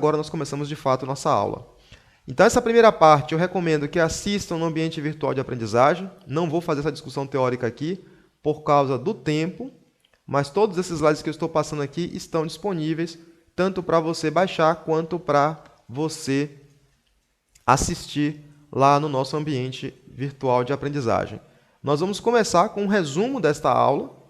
agora nós começamos de fato nossa aula. Então, essa primeira parte eu recomendo que assistam no ambiente virtual de aprendizagem. Não vou fazer essa discussão teórica aqui por causa do tempo, mas todos esses slides que eu estou passando aqui estão disponíveis tanto para você baixar quanto para você assistir lá no nosso ambiente virtual de aprendizagem. Nós vamos começar com um resumo desta aula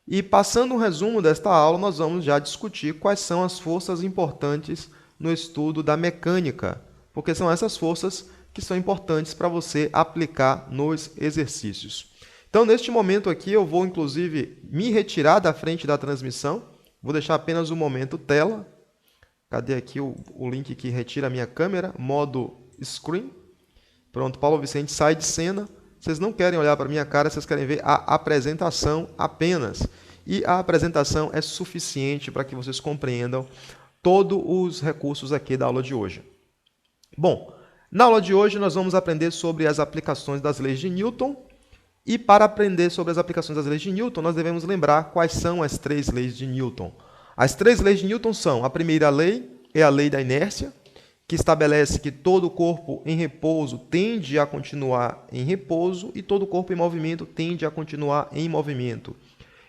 e, passando um resumo desta aula, nós vamos já discutir quais são as forças importantes no estudo da mecânica, porque são essas forças que são importantes para você aplicar nos exercícios. Então, neste momento aqui, eu vou, inclusive, me retirar da frente da transmissão. Vou deixar apenas o momento tela. Cadê aqui o link que retira a minha câmera? Modo screen. Pronto, Paulo Vicente sai de cena. Vocês não querem olhar para a minha cara, vocês querem ver a apresentação apenas. E a apresentação é suficiente para que vocês compreendam todos os recursos aqui da aula de hoje. Bom, na aula de hoje nós vamos aprender sobre as aplicações das leis de Newton. E para aprender sobre as aplicações das leis de Newton, nós devemos lembrar quais são as 3 leis de Newton. As 3 leis de Newton são: a primeira lei é a lei da inércia, que estabelece que todo corpo em repouso tende a continuar em repouso e todo corpo em movimento tende a continuar em movimento.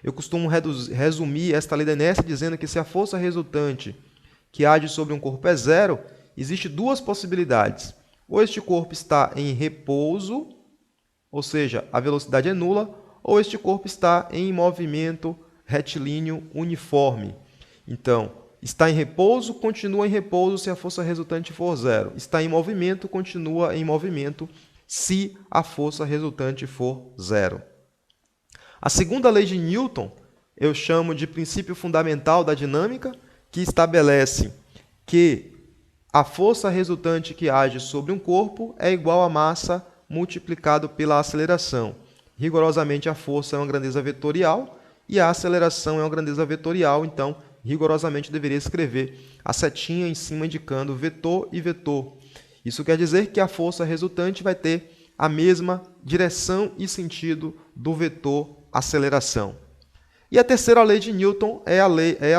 Eu costumo resumir esta lei da inércia dizendo que se a força resultante que age sobre um corpo é zero, existem 2 possibilidades. Ou este corpo está em repouso, ou seja, a velocidade é nula, ou este corpo está em movimento retilíneo uniforme. Então, está em repouso, continua em repouso se a força resultante for zero. Está em movimento, continua em movimento se a força resultante for zero. A segunda lei de Newton eu chamo de princípio fundamental da dinâmica, que estabelece que a força resultante que age sobre um corpo é igual à massa multiplicado pela aceleração. Rigorosamente, a força é uma grandeza vetorial e a aceleração é uma grandeza vetorial, então, rigorosamente, eu deveria escrever a setinha em cima indicando vetor e vetor. Isso quer dizer que a força resultante vai ter a mesma direção e sentido do vetor aceleração. E a terceira lei de Newton é a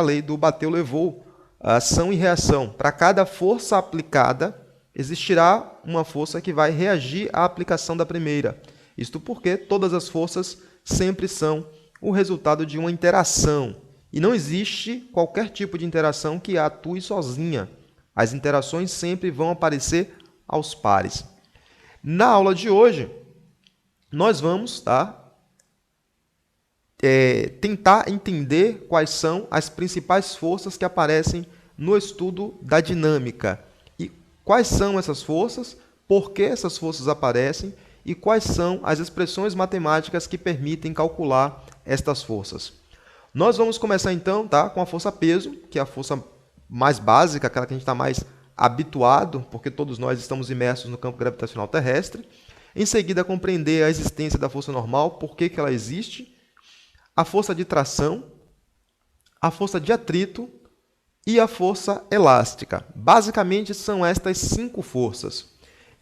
lei do bateu-levou, ação e reação. Para cada força aplicada, existirá uma força que vai reagir à aplicação da primeira. Isto porque todas as forças sempre são o resultado de uma interação. E não existe qualquer tipo de interação que atue sozinha. As interações sempre vão aparecer aos pares. Na aula de hoje, nós vamos tentar entender quais são as principais forças que aparecem no estudo da dinâmica. Quais são essas forças, por que essas forças aparecem e quais são as expressões matemáticas que permitem calcular estas forças. Nós vamos começar então com a força peso, que é a força mais básica, aquela que a gente está mais habituado, porque todos nós estamos imersos no campo gravitacional terrestre. Em seguida, compreender a existência da força normal, por que ela existe, a força de tração, a força de atrito, e a força elástica. Basicamente, são estas 5 forças.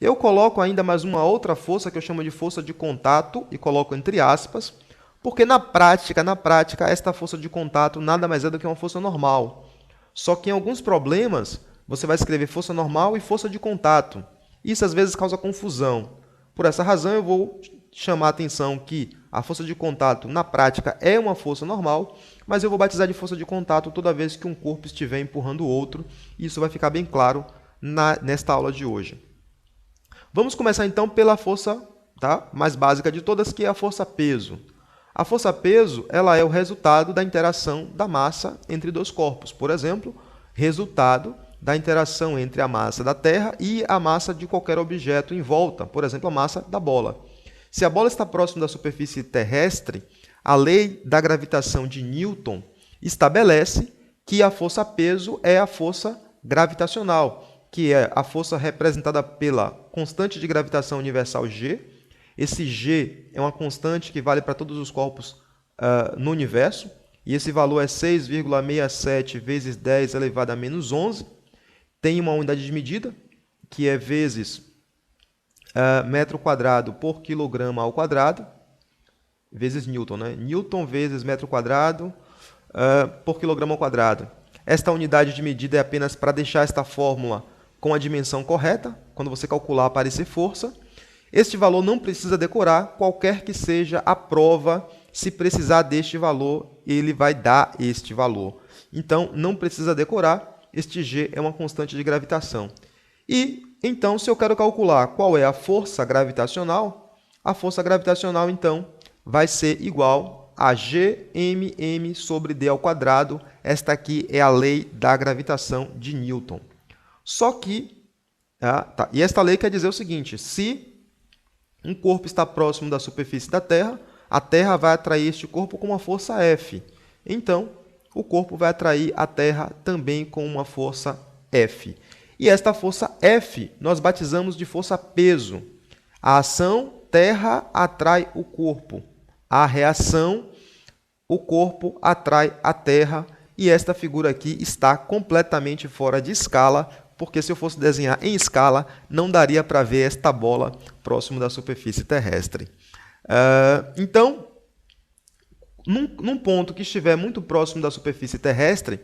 Eu coloco ainda mais uma outra força que eu chamo de força de contato e coloco entre aspas, porque na prática, esta força de contato nada mais é do que uma força normal. Só que em alguns problemas, você vai escrever força normal e força de contato. Isso às vezes causa confusão. Por essa razão, eu vou chamar a atenção que a força de contato, na prática, é uma força normal, mas eu vou batizar de força de contato toda vez que um corpo estiver empurrando o outro, e isso vai ficar bem claro nesta aula de hoje. Vamos começar então pela força mais básica de todas, que é a força peso. A força peso ela é o resultado da interação da massa entre 2 corpos. Por exemplo, resultado da interação entre a massa da Terra e a massa de qualquer objeto em volta, por exemplo, a massa da bola. Se a bola está próxima da superfície terrestre, a lei da gravitação de Newton estabelece que a força peso é a força gravitacional, que é a força representada pela constante de gravitação universal G. Esse G é uma constante que vale para todos os corpos no universo, e esse valor é 6,67 vezes 10 elevado a menos 11. Tem uma unidade de medida, que é vezes metro quadrado por quilograma ao quadrado, vezes Newton, né? Newton vezes metro quadrado por quilograma ao quadrado. Esta unidade de medida é apenas para deixar esta fórmula com a dimensão correta, quando você calcular aparecer força. Este valor não precisa decorar, qualquer que seja a prova, se precisar deste valor, ele vai dar este valor. Então, não precisa decorar, este G é uma constante de gravitação. E, então, se eu quero calcular qual é a força gravitacional, a força gravitacional, então, vai ser igual a Gmm sobre d ao quadrado. Esta aqui é a lei da gravitação de Newton. Só que, e esta lei quer dizer o seguinte, se um corpo está próximo da superfície da Terra, a Terra vai atrair este corpo com uma força F. Então, o corpo vai atrair a Terra também com uma força F. E esta força F nós batizamos de força peso. A ação, Terra atrai o corpo. A reação, o corpo atrai a Terra. E esta figura aqui está completamente fora de escala, porque se eu fosse desenhar em escala, não daria para ver esta bola próximo da superfície terrestre. Então, num ponto que estiver muito próximo da superfície terrestre,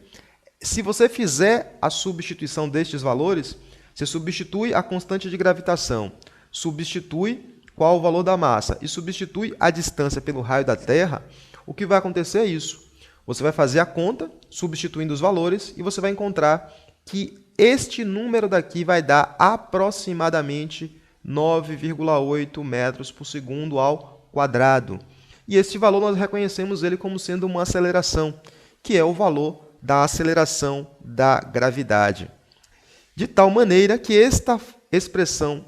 se você fizer a substituição destes valores, você substitui a constante de gravitação, substitui qual o valor da massa e substitui a distância pelo raio da Terra, o que vai acontecer é isso. Você vai fazer a conta, substituindo os valores, e você vai encontrar que este número daqui vai dar aproximadamente 9,8 metros por segundo ao quadrado. E este valor nós reconhecemos ele como sendo uma aceleração, que é o valor da aceleração da gravidade. De tal maneira que esta expressão,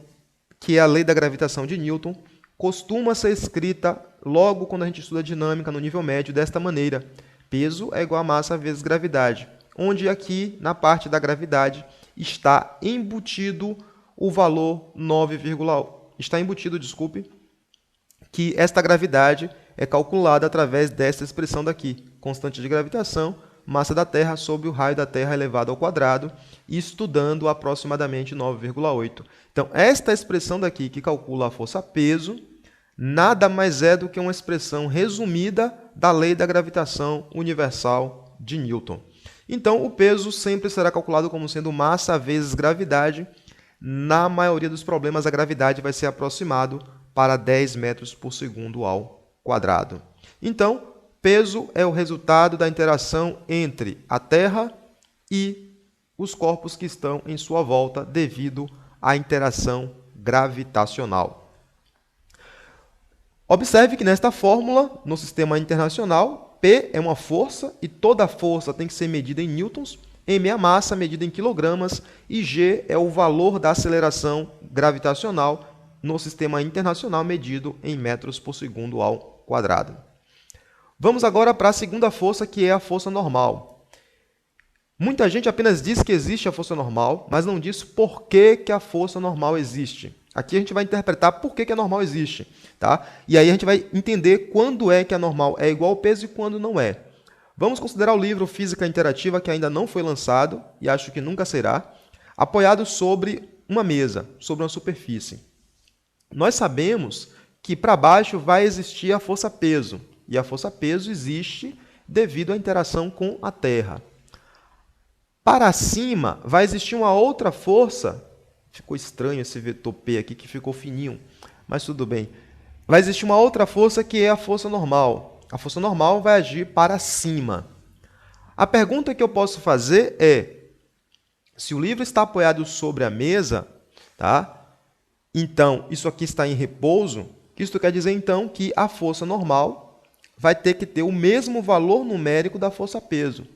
que é a lei da gravitação de Newton, costuma ser escrita logo quando a gente estuda dinâmica no nível médio desta maneira. Peso é igual a massa vezes gravidade, onde aqui, na parte da gravidade, está embutido o valor 9,8. Está embutido, que esta gravidade é calculada através desta expressão daqui, constante de gravitação, massa da Terra sobre o raio da Terra elevado ao quadrado, e estudando aproximadamente 9,8. Então, esta expressão daqui, que calcula a força peso, nada mais é do que uma expressão resumida da lei da gravitação universal de Newton. Então, o peso sempre será calculado como sendo massa vezes gravidade. Na maioria dos problemas, a gravidade vai ser aproximado para 10 metros por segundo ao quadrado. Então, peso é o resultado da interação entre a Terra e os corpos que estão em sua volta devido à interação gravitacional. Observe que nesta fórmula, no sistema internacional, P é uma força e toda força tem que ser medida em newtons, M é a massa medida em quilogramas e G é o valor da aceleração gravitacional no sistema internacional medido em metros por segundo ao quadrado. Vamos agora para a segunda força, que é a força normal. Muita gente apenas diz que existe a força normal, mas não diz por que a força normal existe. Aqui a gente vai interpretar por que a normal existe, tá? E aí a gente vai entender quando é que a normal é igual ao peso e quando não é. Vamos considerar o livro Física Interativa, que ainda não foi lançado, e acho que nunca será, apoiado sobre uma mesa, sobre uma superfície. Nós sabemos que para baixo vai existir a força peso, e a força peso existe devido à interação com a Terra. Para cima vai existir uma outra força. Ficou estranho esse vetor P aqui, que ficou fininho, mas tudo bem. Vai existir uma outra força, que é a força normal. A força normal vai agir para cima. A pergunta que eu posso fazer é, se o livro está apoiado sobre a mesa, tá? Então, isso aqui está em repouso, isso quer dizer, então, que a força normal vai ter que ter o mesmo valor numérico da força peso,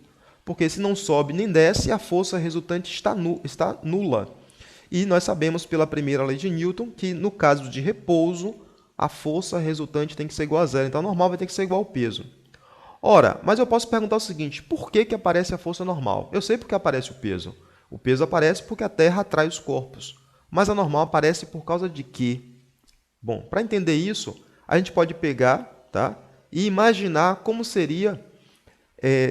porque se não sobe nem desce, a força resultante está nula. E nós sabemos pela primeira lei de Newton que, no caso de repouso, a força resultante tem que ser igual a zero. Então, a normal vai ter que ser igual ao peso. Ora, mas eu posso perguntar o seguinte, por que aparece a força normal? Eu sei porque aparece o peso. O peso aparece porque a Terra atrai os corpos. Mas a normal aparece por causa de quê? Bom, para entender isso, a gente pode pegar, tá, e imaginar como seria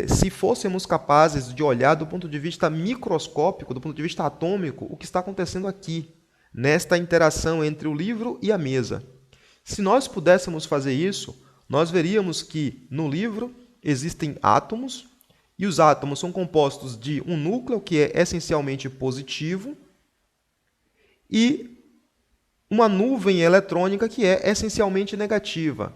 se fôssemos capazes de olhar do ponto de vista microscópico, do ponto de vista atômico, o que está acontecendo aqui, nesta interação entre o livro e a mesa. Se nós pudéssemos fazer isso, nós veríamos que no livro existem átomos E os átomos são compostos de um núcleo, que é essencialmente positivo, e uma nuvem eletrônica, que é essencialmente negativa.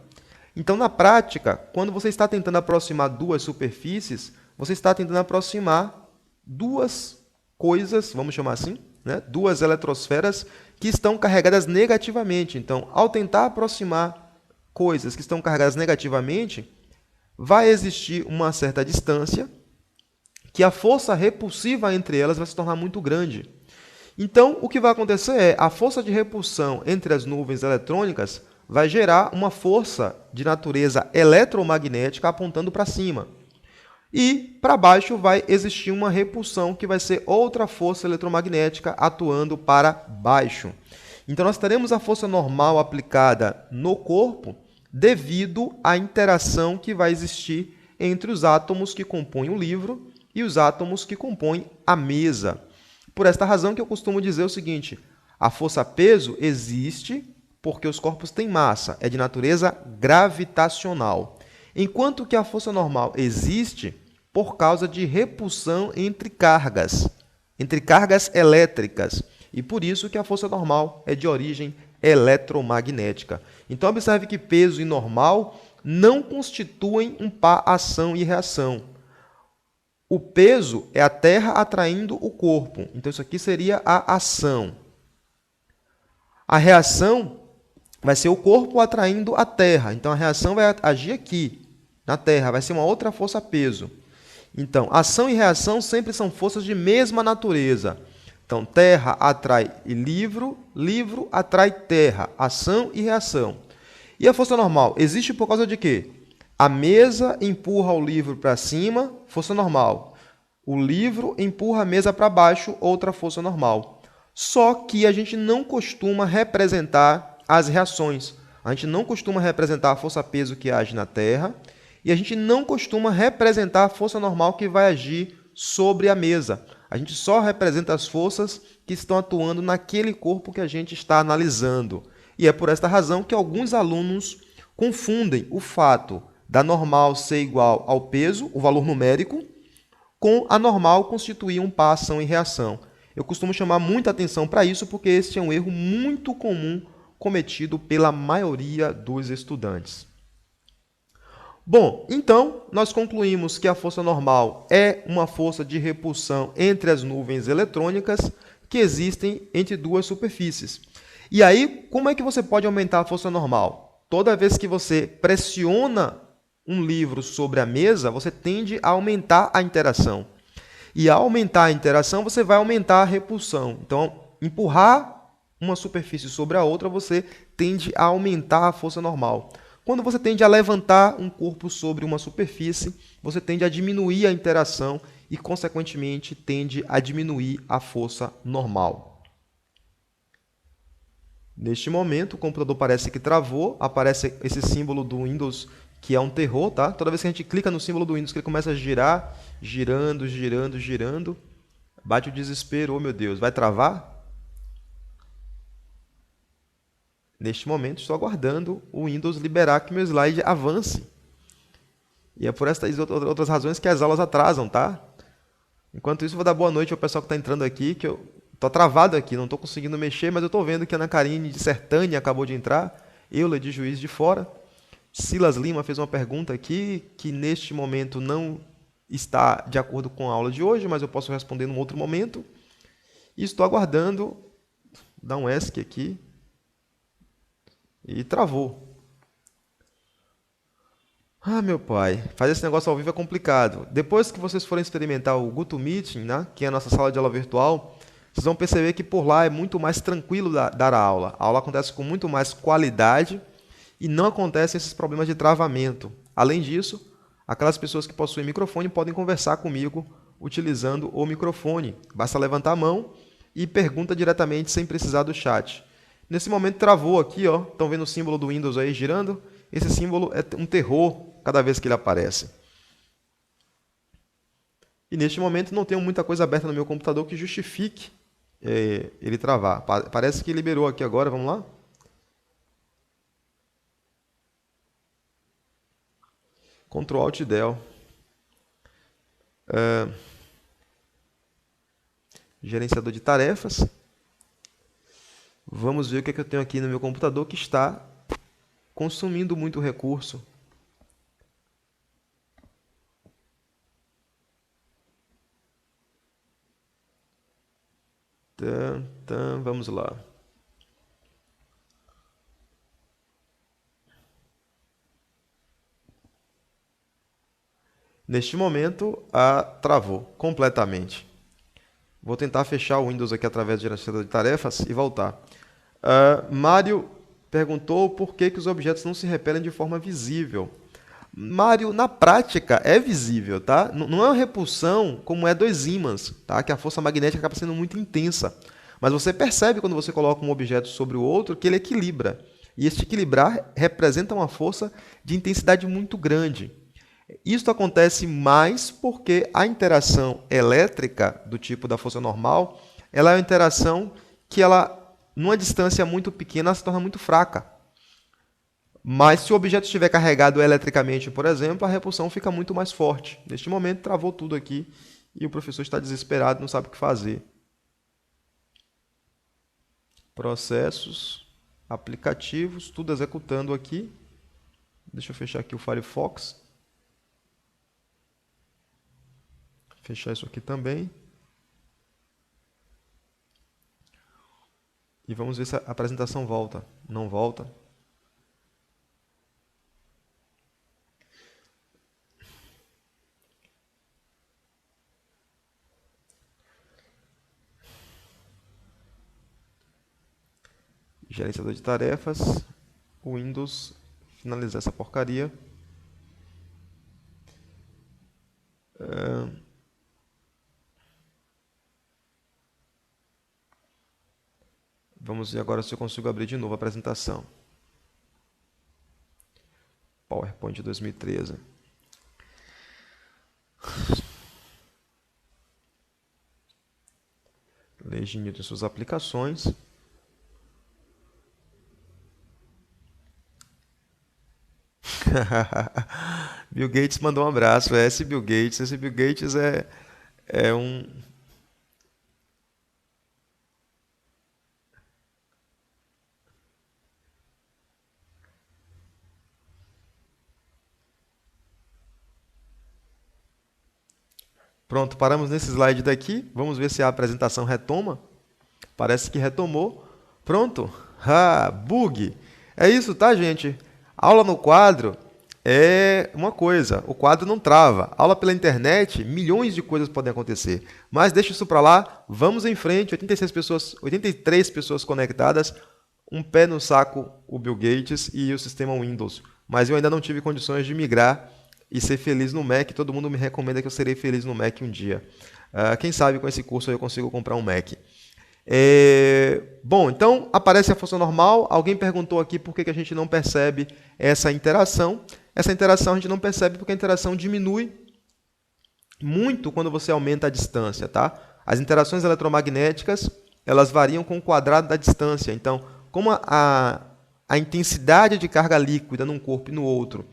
Então, na prática, quando você está tentando aproximar duas superfícies, você está tentando aproximar duas coisas, vamos chamar assim, né? Duas eletrosferas que estão carregadas negativamente. Então, ao tentar aproximar coisas que estão carregadas negativamente, vai existir uma certa distância, que a força repulsiva entre elas vai se tornar muito grande. Então, o que vai acontecer é a força de repulsão entre as nuvens eletrônicas vai gerar uma força de natureza eletromagnética apontando para cima. E para baixo vai existir uma repulsão, que vai ser outra força eletromagnética atuando para baixo. Então, nós teremos a força normal aplicada no corpo devido à interação que vai existir entre os átomos que compõem o livro e os átomos que compõem a mesa. Por esta razão que eu costumo dizer o seguinte: a força-peso existe porque os corpos têm massa, é de natureza gravitacional. Enquanto que a força normal existe por causa de repulsão entre cargas elétricas. E por isso que a força normal é de origem eletromagnética. Então, observe que peso e normal não constituem um par ação e reação. O peso é a Terra atraindo o corpo. Então, isso aqui seria a ação. A reação vai ser o corpo atraindo a Terra. Então, a reação vai agir aqui, na Terra. Vai ser uma outra força-peso. Então, ação e reação sempre são forças de mesma natureza. Então, terra atrai livro, livro atrai terra. Ação e reação. E a força normal existe por causa de quê? A mesa empurra o livro para cima, força normal. O livro empurra a mesa para baixo, outra força normal. Só que a gente não costuma representar as reações. A gente não costuma representar a força-peso que age na Terra e a gente não costuma representar a força normal que vai agir sobre a mesa. A gente só representa as forças que estão atuando naquele corpo que a gente está analisando. E é por esta razão que alguns alunos confundem o fato da normal ser igual ao peso, o valor numérico, com a normal constituir um par ação e reação. Eu costumo chamar muita atenção para isso porque esse é um erro muito comum cometido pela maioria dos estudantes. Bom, então, nós concluímos que a força normal é uma força de repulsão entre as nuvens eletrônicas que existem entre duas superfícies. E aí, como é que você pode aumentar a força normal? Toda vez que você pressiona um livro sobre a mesa, você tende a aumentar a interação. E ao aumentar a interação, você vai aumentar a repulsão. Então, empurrar uma superfície sobre a outra, você tende a aumentar a força normal. Quando você tende a levantar um corpo sobre uma superfície, você tende a diminuir a interação e, consequentemente, tende a diminuir a força normal. Neste momento, o computador parece que travou, aparece esse símbolo do Windows, que é um terror, tá? Toda vez que a gente clica no símbolo do Windows, que ele começa a girar, girando, girando, girando, bate o desespero, oh meu Deus, vai travar? Neste momento, estou aguardando o Windows liberar que meu slide avance. E é por essas outras razões que as aulas atrasam, tá? Enquanto isso, vou dar boa noite ao pessoal que está entrando aqui, que eu estou travado aqui, não estou conseguindo mexer, mas eu estou vendo que a Ana Karine de Sertânia acabou de entrar, Euler de Juiz de Fora. Silas Lima fez uma pergunta aqui, que neste momento não está de acordo com a aula de hoje, mas eu posso responder num outro momento. E estou aguardando, dar um ESC aqui. E travou. Ah, meu pai, fazer esse negócio ao vivo é complicado. Depois que vocês forem experimentar o GoToMeeting, né, que é a nossa sala de aula virtual, vocês vão perceber que por lá é muito mais tranquilo dar a aula. A aula acontece com muito mais qualidade e não acontecem esses problemas de travamento. Além disso, aquelas pessoas que possuem microfone podem conversar comigo utilizando o microfone. Basta levantar a mão e pergunta diretamente sem precisar do chat. Nesse momento travou aqui, ó. Estão vendo o símbolo do Windows aí girando? Esse símbolo é um terror cada vez que ele aparece. E neste momento não tenho muita coisa aberta no meu computador que justifique ele travar. Parece que liberou aqui agora, vamos lá? Ctrl Alt Del. Gerenciador de tarefas. Vamos ver o que é que eu tenho aqui no meu computador que está consumindo muito recurso. Vamos lá. Neste momento, travou completamente. Vou tentar fechar o Windows aqui através do gerenciador de tarefas e voltar. Mário perguntou por que os objetos não se repelem de forma visível. Mário, na prática, é visível, tá? Não é uma repulsão como é dos ímãs, tá? Que a força magnética acaba sendo muito intensa. Mas você percebe quando você coloca um objeto sobre o outro que ele equilibra. E este equilibrar representa uma força de intensidade muito grande. Isso acontece mais porque a interação elétrica do tipo da força normal, ela é uma interação que ela, numa distância muito pequena, ela se torna muito fraca. Mas se o objeto estiver carregado eletricamente, por exemplo, a repulsão fica muito mais forte. Neste momento, travou tudo aqui e o professor está desesperado, não sabe o que fazer. Processos, aplicativos, tudo executando aqui. Deixa eu fechar aqui o Firefox. Fechar isso aqui também. E vamos ver se a apresentação volta. Não volta. Gerenciador de tarefas. O Windows finalizar essa porcaria. Vamos ver agora se eu consigo abrir de novo a apresentação. PowerPoint 2013. Legend de suas aplicações. Bill Gates mandou um abraço. Esse Bill Gates é um... Pronto, paramos nesse slide daqui. Vamos ver se a apresentação retoma. Parece que retomou. Pronto. Bug. É isso, tá, gente? Aula no quadro é uma coisa. O quadro não trava. Aula pela internet, milhões de coisas podem acontecer. Mas deixa isso para lá. Vamos em frente. 83 pessoas conectadas. Um pé no saco o Bill Gates e o sistema Windows. Mas eu ainda não tive condições de migrar e ser feliz no Mac. Todo mundo me recomenda que eu serei feliz no Mac um dia. Quem sabe com esse curso eu consigo comprar um Mac. Bom, então aparece a função normal. Alguém perguntou aqui por que a gente não percebe essa interação. Essa interação a gente não percebe porque a interação diminui muito quando você aumenta a distância, tá? As interações eletromagnéticas, elas variam com o quadrado da distância. Então, como a intensidade de carga líquida num corpo e no outro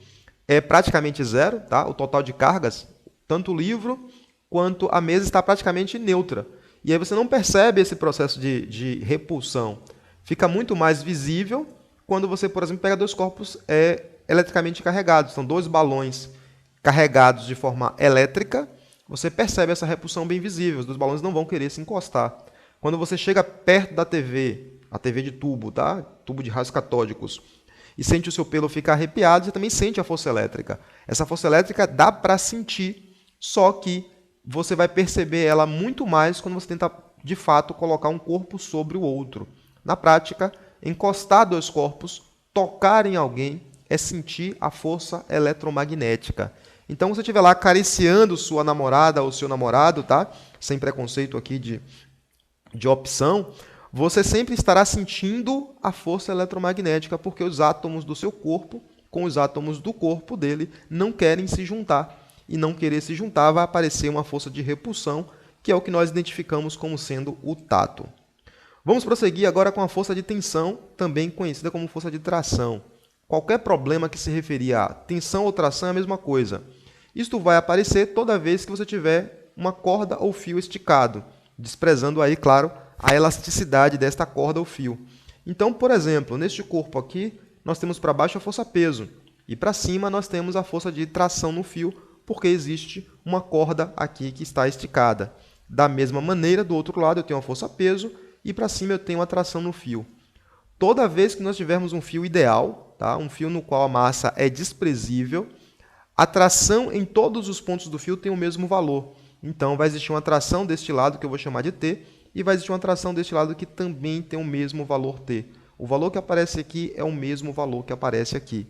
é praticamente zero, tá? O total de cargas, tanto o livro quanto a mesa está praticamente neutra. E aí você não percebe esse processo de repulsão. Fica muito mais visível quando você, por exemplo, pega dois corpos eletricamente carregados. São dois balões carregados de forma elétrica. Você percebe essa repulsão bem visível. Os dois balões não vão querer se encostar. Quando você chega perto da TV, a TV de tubo, tá? Tubo de raios catódicos, e sente o seu pelo ficar arrepiado, você também sente a força elétrica. Essa força elétrica dá para sentir, só que você vai perceber ela muito mais quando você tenta, de fato, colocar um corpo sobre o outro. Na prática, encostar dois corpos, tocar em alguém, é sentir a força eletromagnética. Então, se você estiver lá acariciando sua namorada ou seu namorado, tá? Sem preconceito aqui de opção, você sempre estará sentindo a força eletromagnética, porque os átomos do seu corpo com os átomos do corpo dele não querem se juntar. E não querer se juntar vai aparecer uma força de repulsão, que é o que nós identificamos como sendo o tato. Vamos prosseguir agora com a força de tensão, também conhecida como força de tração. Qualquer problema que se referir a tensão ou tração é a mesma coisa. Isto vai aparecer toda vez que você tiver uma corda ou fio esticado, desprezando aí, claro, a elasticidade desta corda ou fio. Então, por exemplo, neste corpo aqui, nós temos para baixo a força peso e para cima nós temos a força de tração no fio, porque existe uma corda aqui que está esticada. Da mesma maneira, do outro lado eu tenho a força peso e para cima eu tenho a tração no fio. Toda vez que nós tivermos um fio ideal, tá? Um fio no qual a massa é desprezível, a tração em todos os pontos do fio tem o mesmo valor. Então, vai existir uma tração deste lado, que eu vou chamar de T, e vai existir uma tração deste lado que também tem o mesmo valor T. O valor que aparece aqui é o mesmo valor que aparece aqui.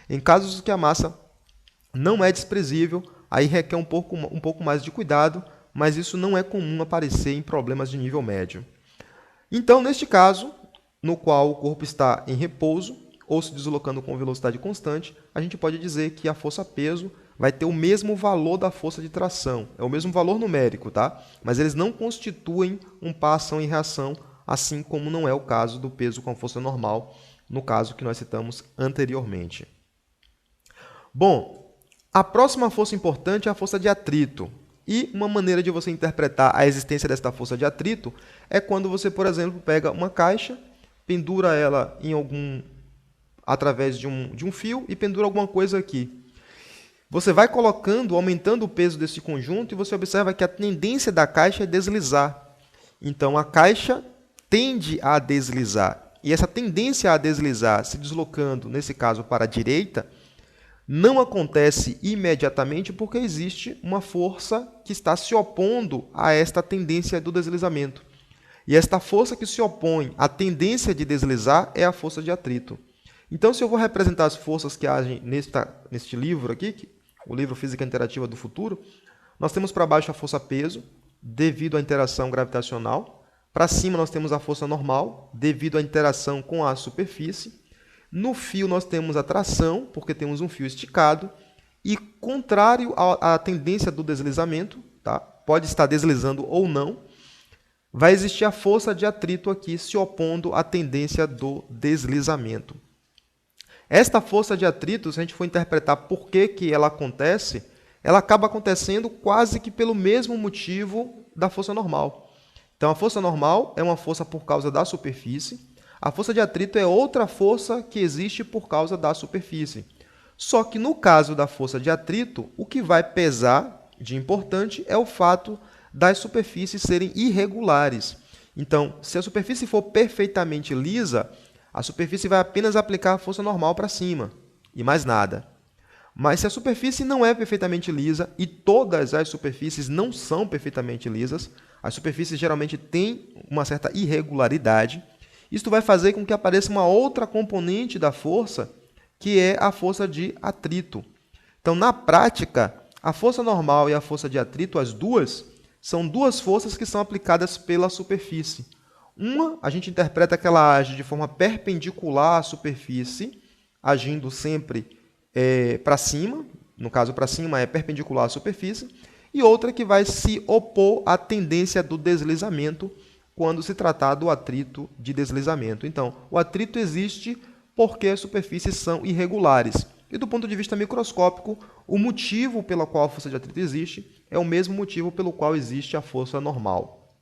Em casos que a massa não é desprezível, aí requer um pouco mais de cuidado, mas isso não é comum aparecer em problemas de nível médio. Então, neste caso, no qual o corpo está em repouso ou se deslocando com velocidade constante, a gente pode dizer que a força-peso vai ter o mesmo valor da força de tração. É o mesmo valor numérico, tá? Mas eles não constituem um par ação e reação, assim como não é o caso do peso com a força normal, no caso que nós citamos anteriormente. Bom, a próxima força importante é a força de atrito. E uma maneira de você interpretar a existência desta força de atrito é quando você, por exemplo, pega uma caixa, pendura ela através de um fio e pendura alguma coisa aqui. Você vai aumentando o peso desse conjunto e você observa que a tendência da caixa é deslizar. Então, a caixa tende a deslizar. E essa tendência a deslizar, se deslocando, nesse caso, para a direita, não acontece imediatamente porque existe uma força que está se opondo a esta tendência do deslizamento. E esta força que se opõe à tendência de deslizar é a força de atrito. Então, se eu vou representar as forças que agem neste livro aqui, o livro Física Interativa do Futuro, nós temos para baixo a força peso, devido à interação gravitacional. Para cima nós temos a força normal, devido à interação com a superfície. No fio nós temos a tração, porque temos um fio esticado. E contrário à tendência do deslizamento, tá? Pode estar deslizando ou não, vai existir a força de atrito aqui se opondo à tendência do deslizamento. Esta força de atrito, se a gente for interpretar por que ela acontece, ela acaba acontecendo quase que pelo mesmo motivo da força normal. Então, a força normal é uma força por causa da superfície, a força de atrito é outra força que existe por causa da superfície. Só que no caso da força de atrito, o que vai pesar de importante é o fato das superfícies serem irregulares. Então, se a superfície for perfeitamente lisa, a superfície vai apenas aplicar a força normal para cima, e mais nada. Mas se a superfície não é perfeitamente lisa, e todas as superfícies não são perfeitamente lisas, as superfícies geralmente têm uma certa irregularidade, isto vai fazer com que apareça uma outra componente da força, que é a força de atrito. Então, na prática, a força normal e a força de atrito, as duas, são duas forças que são aplicadas pela superfície. Uma, a gente interpreta que ela age de forma perpendicular à superfície, agindo sempre para cima, no caso para cima é perpendicular à superfície, e outra que vai se opor à tendência do deslizamento quando se tratar do atrito de deslizamento. Então, o atrito existe porque as superfícies são irregulares. E do ponto de vista microscópico, o motivo pelo qual a força de atrito existe é o mesmo motivo pelo qual existe a força normal.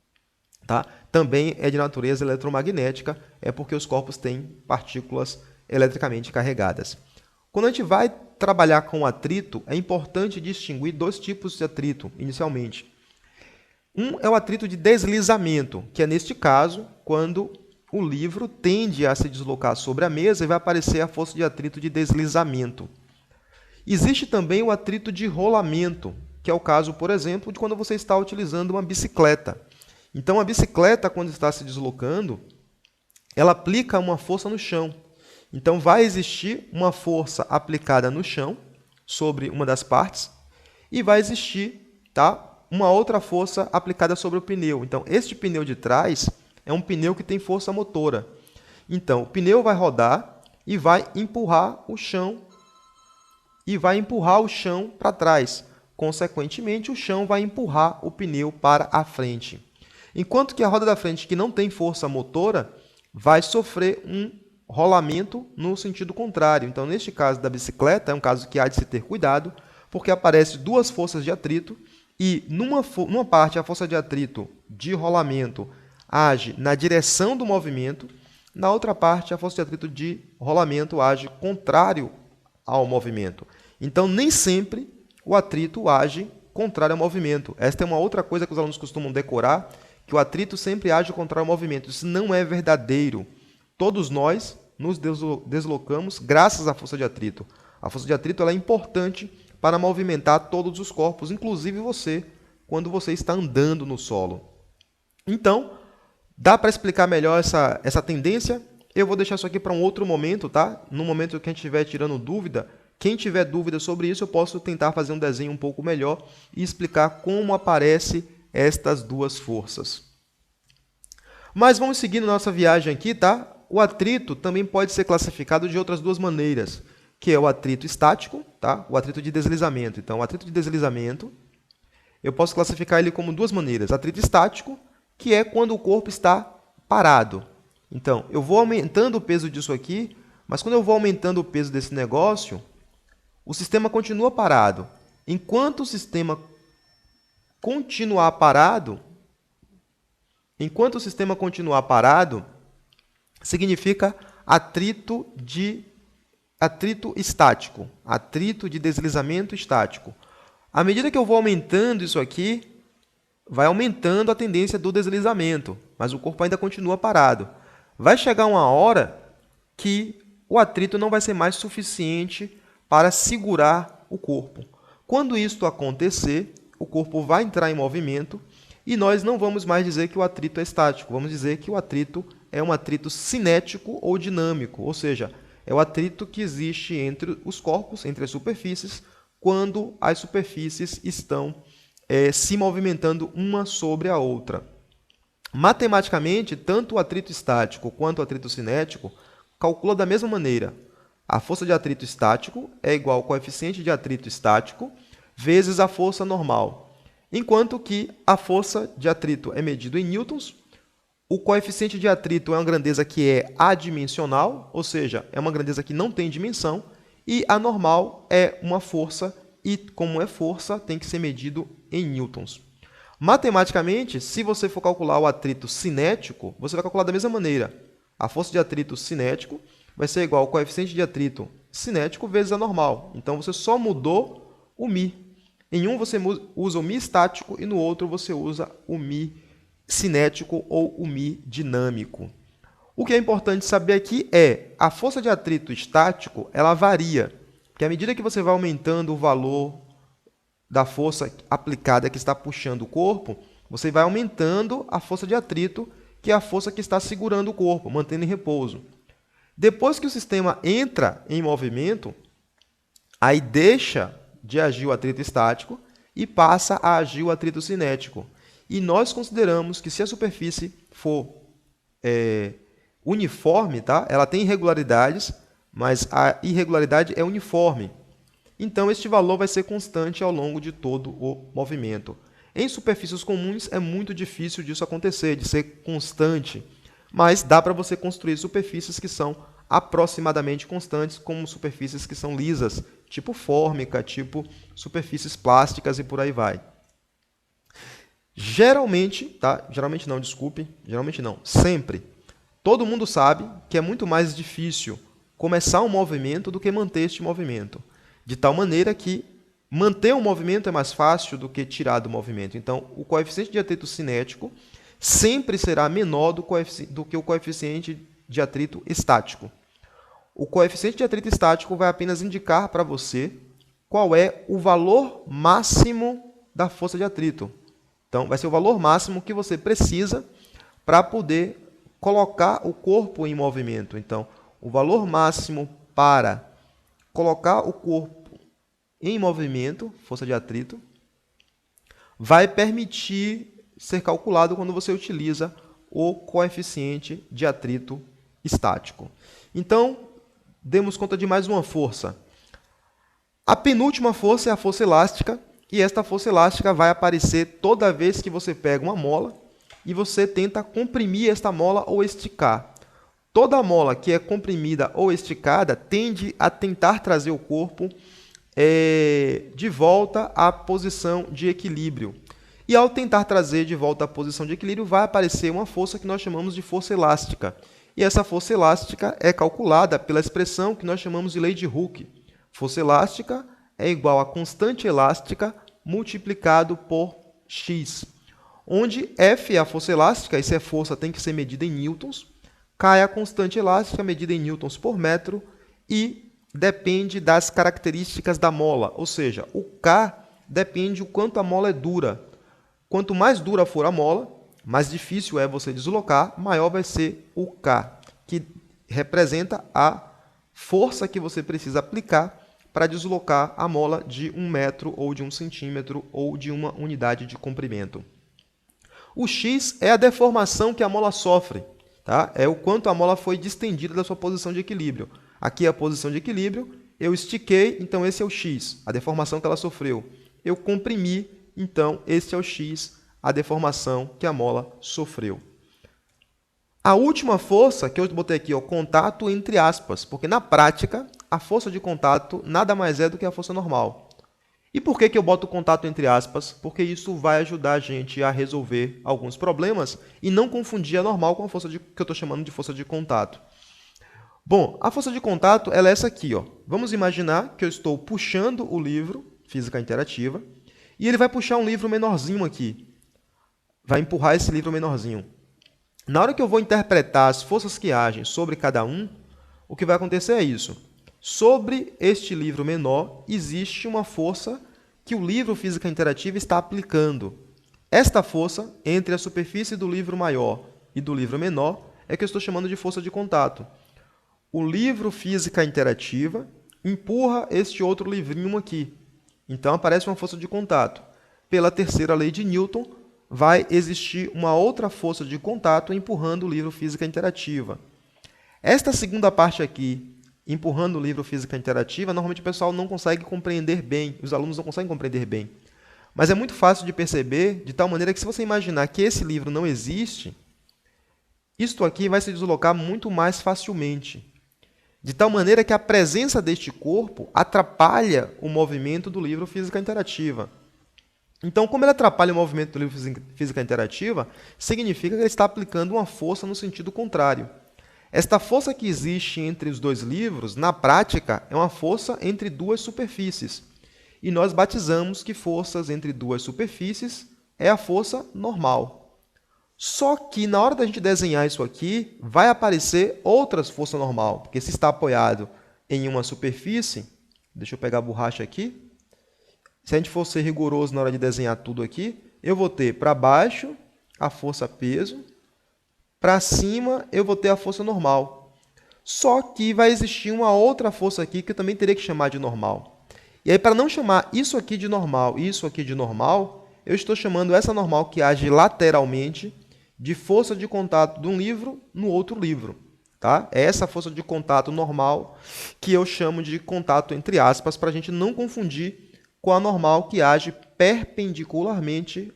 Tá? Também é de natureza eletromagnética, é porque os corpos têm partículas eletricamente carregadas. Quando a gente vai trabalhar com atrito, é importante distinguir dois tipos de atrito, inicialmente. Um é o atrito de deslizamento, que é, neste caso, quando o livro tende a se deslocar sobre a mesa e vai aparecer a força de atrito de deslizamento. Existe também o atrito de rolamento, que é o caso, por exemplo, de quando você está utilizando uma bicicleta. Então, a bicicleta, quando está se deslocando, ela aplica uma força no chão. Então, vai existir uma força aplicada no chão, sobre uma das partes, e vai existir, tá, uma outra força aplicada sobre o pneu. Então, este pneu de trás é um pneu que tem força motora. Então, o pneu vai rodar e vai empurrar o chão para trás. Consequentemente, o chão vai empurrar o pneu para a frente. Enquanto que a roda da frente, que não tem força motora, vai sofrer um rolamento no sentido contrário. Então, neste caso da bicicleta, é um caso que há de se ter cuidado, porque aparece duas forças de atrito e numa parte a força de atrito de rolamento age na direção do movimento, na outra parte a força de atrito de rolamento age contrário ao movimento. Então, nem sempre o atrito age contrário ao movimento. Esta é uma outra coisa que os alunos costumam decorar, que o atrito sempre age contrário ao movimento. Isso não é verdadeiro. Todos nós nos deslocamos graças à força de atrito. A força de atrito ela é importante para movimentar todos os corpos, inclusive você, quando você está andando no solo. Então, dá para explicar melhor essa tendência? Eu vou deixar isso aqui para um outro momento, tá? No momento que a gente estiver tirando dúvida, quem tiver dúvida sobre isso, eu posso tentar fazer um desenho um pouco melhor e explicar como aparecem estas duas forças. Mas vamos seguindo nossa viagem aqui, tá? O atrito também pode ser classificado de outras duas maneiras, que é o atrito estático, tá? O atrito de deslizamento. Então, o atrito de deslizamento, eu posso classificar ele como duas maneiras. Atrito estático, que é quando o corpo está parado. Então, eu vou aumentando o peso disso aqui, mas quando eu vou aumentando o peso desse negócio, o sistema continua parado. Enquanto o sistema continuar parado, significa atrito estático, atrito de deslizamento estático. À medida que eu vou aumentando isso aqui, vai aumentando a tendência do deslizamento, mas o corpo ainda continua parado. Vai chegar uma hora que o atrito não vai ser mais suficiente para segurar o corpo. Quando isto acontecer, o corpo vai entrar em movimento e nós não vamos mais dizer que o atrito é estático, vamos dizer que o atrito é um atrito cinético ou dinâmico, ou seja, é o atrito que existe entre os corpos, entre as superfícies, quando as superfícies estão se movimentando uma sobre a outra. Matematicamente, tanto o atrito estático quanto o atrito cinético calcula da mesma maneira. A força de atrito estático é igual ao coeficiente de atrito estático vezes a força normal. Enquanto que a força de atrito é medido em newtons, o coeficiente de atrito é uma grandeza que é adimensional, ou seja, é uma grandeza que não tem dimensão, e a normal é uma força, e como é força, tem que ser medido em newtons. Matematicamente, se você for calcular o atrito cinético, você vai calcular da mesma maneira. A força de atrito cinético vai ser igual ao coeficiente de atrito cinético vezes a normal. Então, você só mudou o μ. Em um você usa o μ estático e no outro você usa o μ cinético ou o μ dinâmico. O que é importante saber aqui é a força de atrito estático, ela varia, porque à medida que você vai aumentando o valor da força aplicada que está puxando o corpo, você vai aumentando a força de atrito, que é a força que está segurando o corpo, mantendo em repouso. Depois que o sistema entra em movimento, aí deixa de agir o atrito estático e passa a agir o atrito cinético. E nós consideramos que se a superfície for uniforme, tá? Ela tem irregularidades, mas a irregularidade é uniforme. Então, este valor vai ser constante ao longo de todo o movimento. Em superfícies comuns, é muito difícil disso acontecer, de ser constante, mas dá para você construir superfícies que são aproximadamente constantes, como superfícies que são lisas, tipo fórmica, tipo superfícies plásticas e por aí vai. Geralmente não, sempre, todo mundo sabe que é muito mais difícil começar um movimento do que manter este movimento. De tal maneira que manter um movimento é mais fácil do que tirar do movimento. Então, o coeficiente de atrito cinético sempre será menor do que o coeficiente de atrito estático. O coeficiente de atrito estático vai apenas indicar para você qual é o valor máximo da força de atrito. Então, vai ser o valor máximo que você precisa para poder colocar o corpo em movimento. Então, o valor máximo para colocar o corpo em movimento, força de atrito, vai permitir ser calculado quando você utiliza o coeficiente de atrito estático. Então, demos conta de mais uma força. A penúltima força é a força elástica, e esta força elástica vai aparecer toda vez que você pega uma mola e você tenta comprimir esta mola ou esticar. Toda mola que é comprimida ou esticada tende a tentar trazer o corpo de volta à posição de equilíbrio. E ao tentar trazer de volta à posição de equilíbrio, vai aparecer uma força que nós chamamos de força elástica. E essa força elástica é calculada pela expressão que nós chamamos de lei de Hooke. Força elástica é igual a constante elástica multiplicado por x, onde F é a força elástica, e se é força tem que ser medida em newtons, K é a constante elástica medida em newtons por metro e depende das características da mola, ou seja, o K depende do quanto a mola é dura. Quanto mais dura for a mola, mais difícil é você deslocar, maior vai ser o K, que representa a força que você precisa aplicar para deslocar a mola de 1 metro, ou de 1 centímetro, ou de uma unidade de comprimento. O x é a deformação que a mola sofre, tá? É o quanto a mola foi distendida da sua posição de equilíbrio. Aqui é a posição de equilíbrio, eu estiquei, então esse é o x, a deformação que ela sofreu. Eu comprimi, então esse é o x, a deformação que a mola sofreu. A última força, que eu botei aqui, ó, contato entre aspas, porque na prática a força de contato nada mais é do que a força normal. E por que eu boto contato entre aspas? Porque isso vai ajudar a gente a resolver alguns problemas e não confundir a normal com a força que eu estou chamando de força de contato. Bom, a força de contato ela é essa aqui. Ó. Vamos imaginar que eu estou puxando o livro Física Interativa e ele vai puxar um livro menorzinho aqui. Vai empurrar esse livro menorzinho. Na hora que eu vou interpretar as forças que agem sobre cada um, o que vai acontecer é isso. Sobre este livro menor, existe uma força que o livro Física Interativa está aplicando. Esta força, entre a superfície do livro maior e do livro menor, é que eu estou chamando de força de contato. O livro Física Interativa empurra este outro livrinho aqui. Então, aparece uma força de contato. Pela terceira lei de Newton, vai existir uma outra força de contato empurrando o livro Física Interativa. Esta segunda parte aqui, empurrando o livro Física Interativa, normalmente o pessoal não consegue compreender bem, os alunos não conseguem compreender bem. Mas é muito fácil de perceber, de tal maneira que se você imaginar que esse livro não existe, isto aqui vai se deslocar muito mais facilmente. De tal maneira que a presença deste corpo atrapalha o movimento do livro Física Interativa. Então, como ele atrapalha o movimento do livro Física Interativa, significa que ele está aplicando uma força no sentido contrário. Esta força que existe entre os dois livros, na prática, é uma força entre duas superfícies. E nós batizamos que forças entre duas superfícies é a força normal. Só que, na hora da gente desenhar isso aqui, vai aparecer outras forças normal, porque se está apoiado em uma superfície, deixa eu pegar a borracha aqui, se a gente for ser rigoroso na hora de desenhar tudo aqui, eu vou ter para baixo a força peso, para cima eu vou ter a força normal. Só que vai existir uma outra força aqui que eu também teria que chamar de normal. E aí, para não chamar isso aqui de normal e isso aqui de normal, eu estou chamando essa normal que age lateralmente de força de contato de um livro no outro livro. Tá? É essa força de contato normal que eu chamo de contato entre aspas, para a gente não confundir com a normal que age perpendicularmente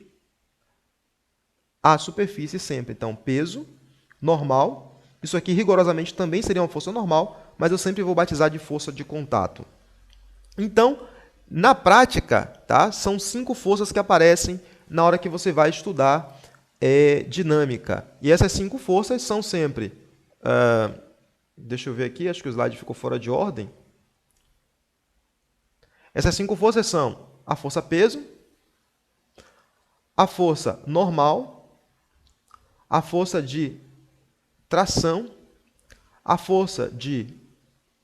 à superfície sempre. Então, peso, normal. Isso aqui rigorosamente também seria uma força normal, mas eu sempre vou batizar de força de contato. Então, na prática, tá, são 5 forças que aparecem na hora que você vai estudar dinâmica. E essas 5 forças são sempre... deixa eu ver aqui, acho que o slide ficou fora de ordem. Essas 5 forças são a força peso, a força normal, a força de tração, a força de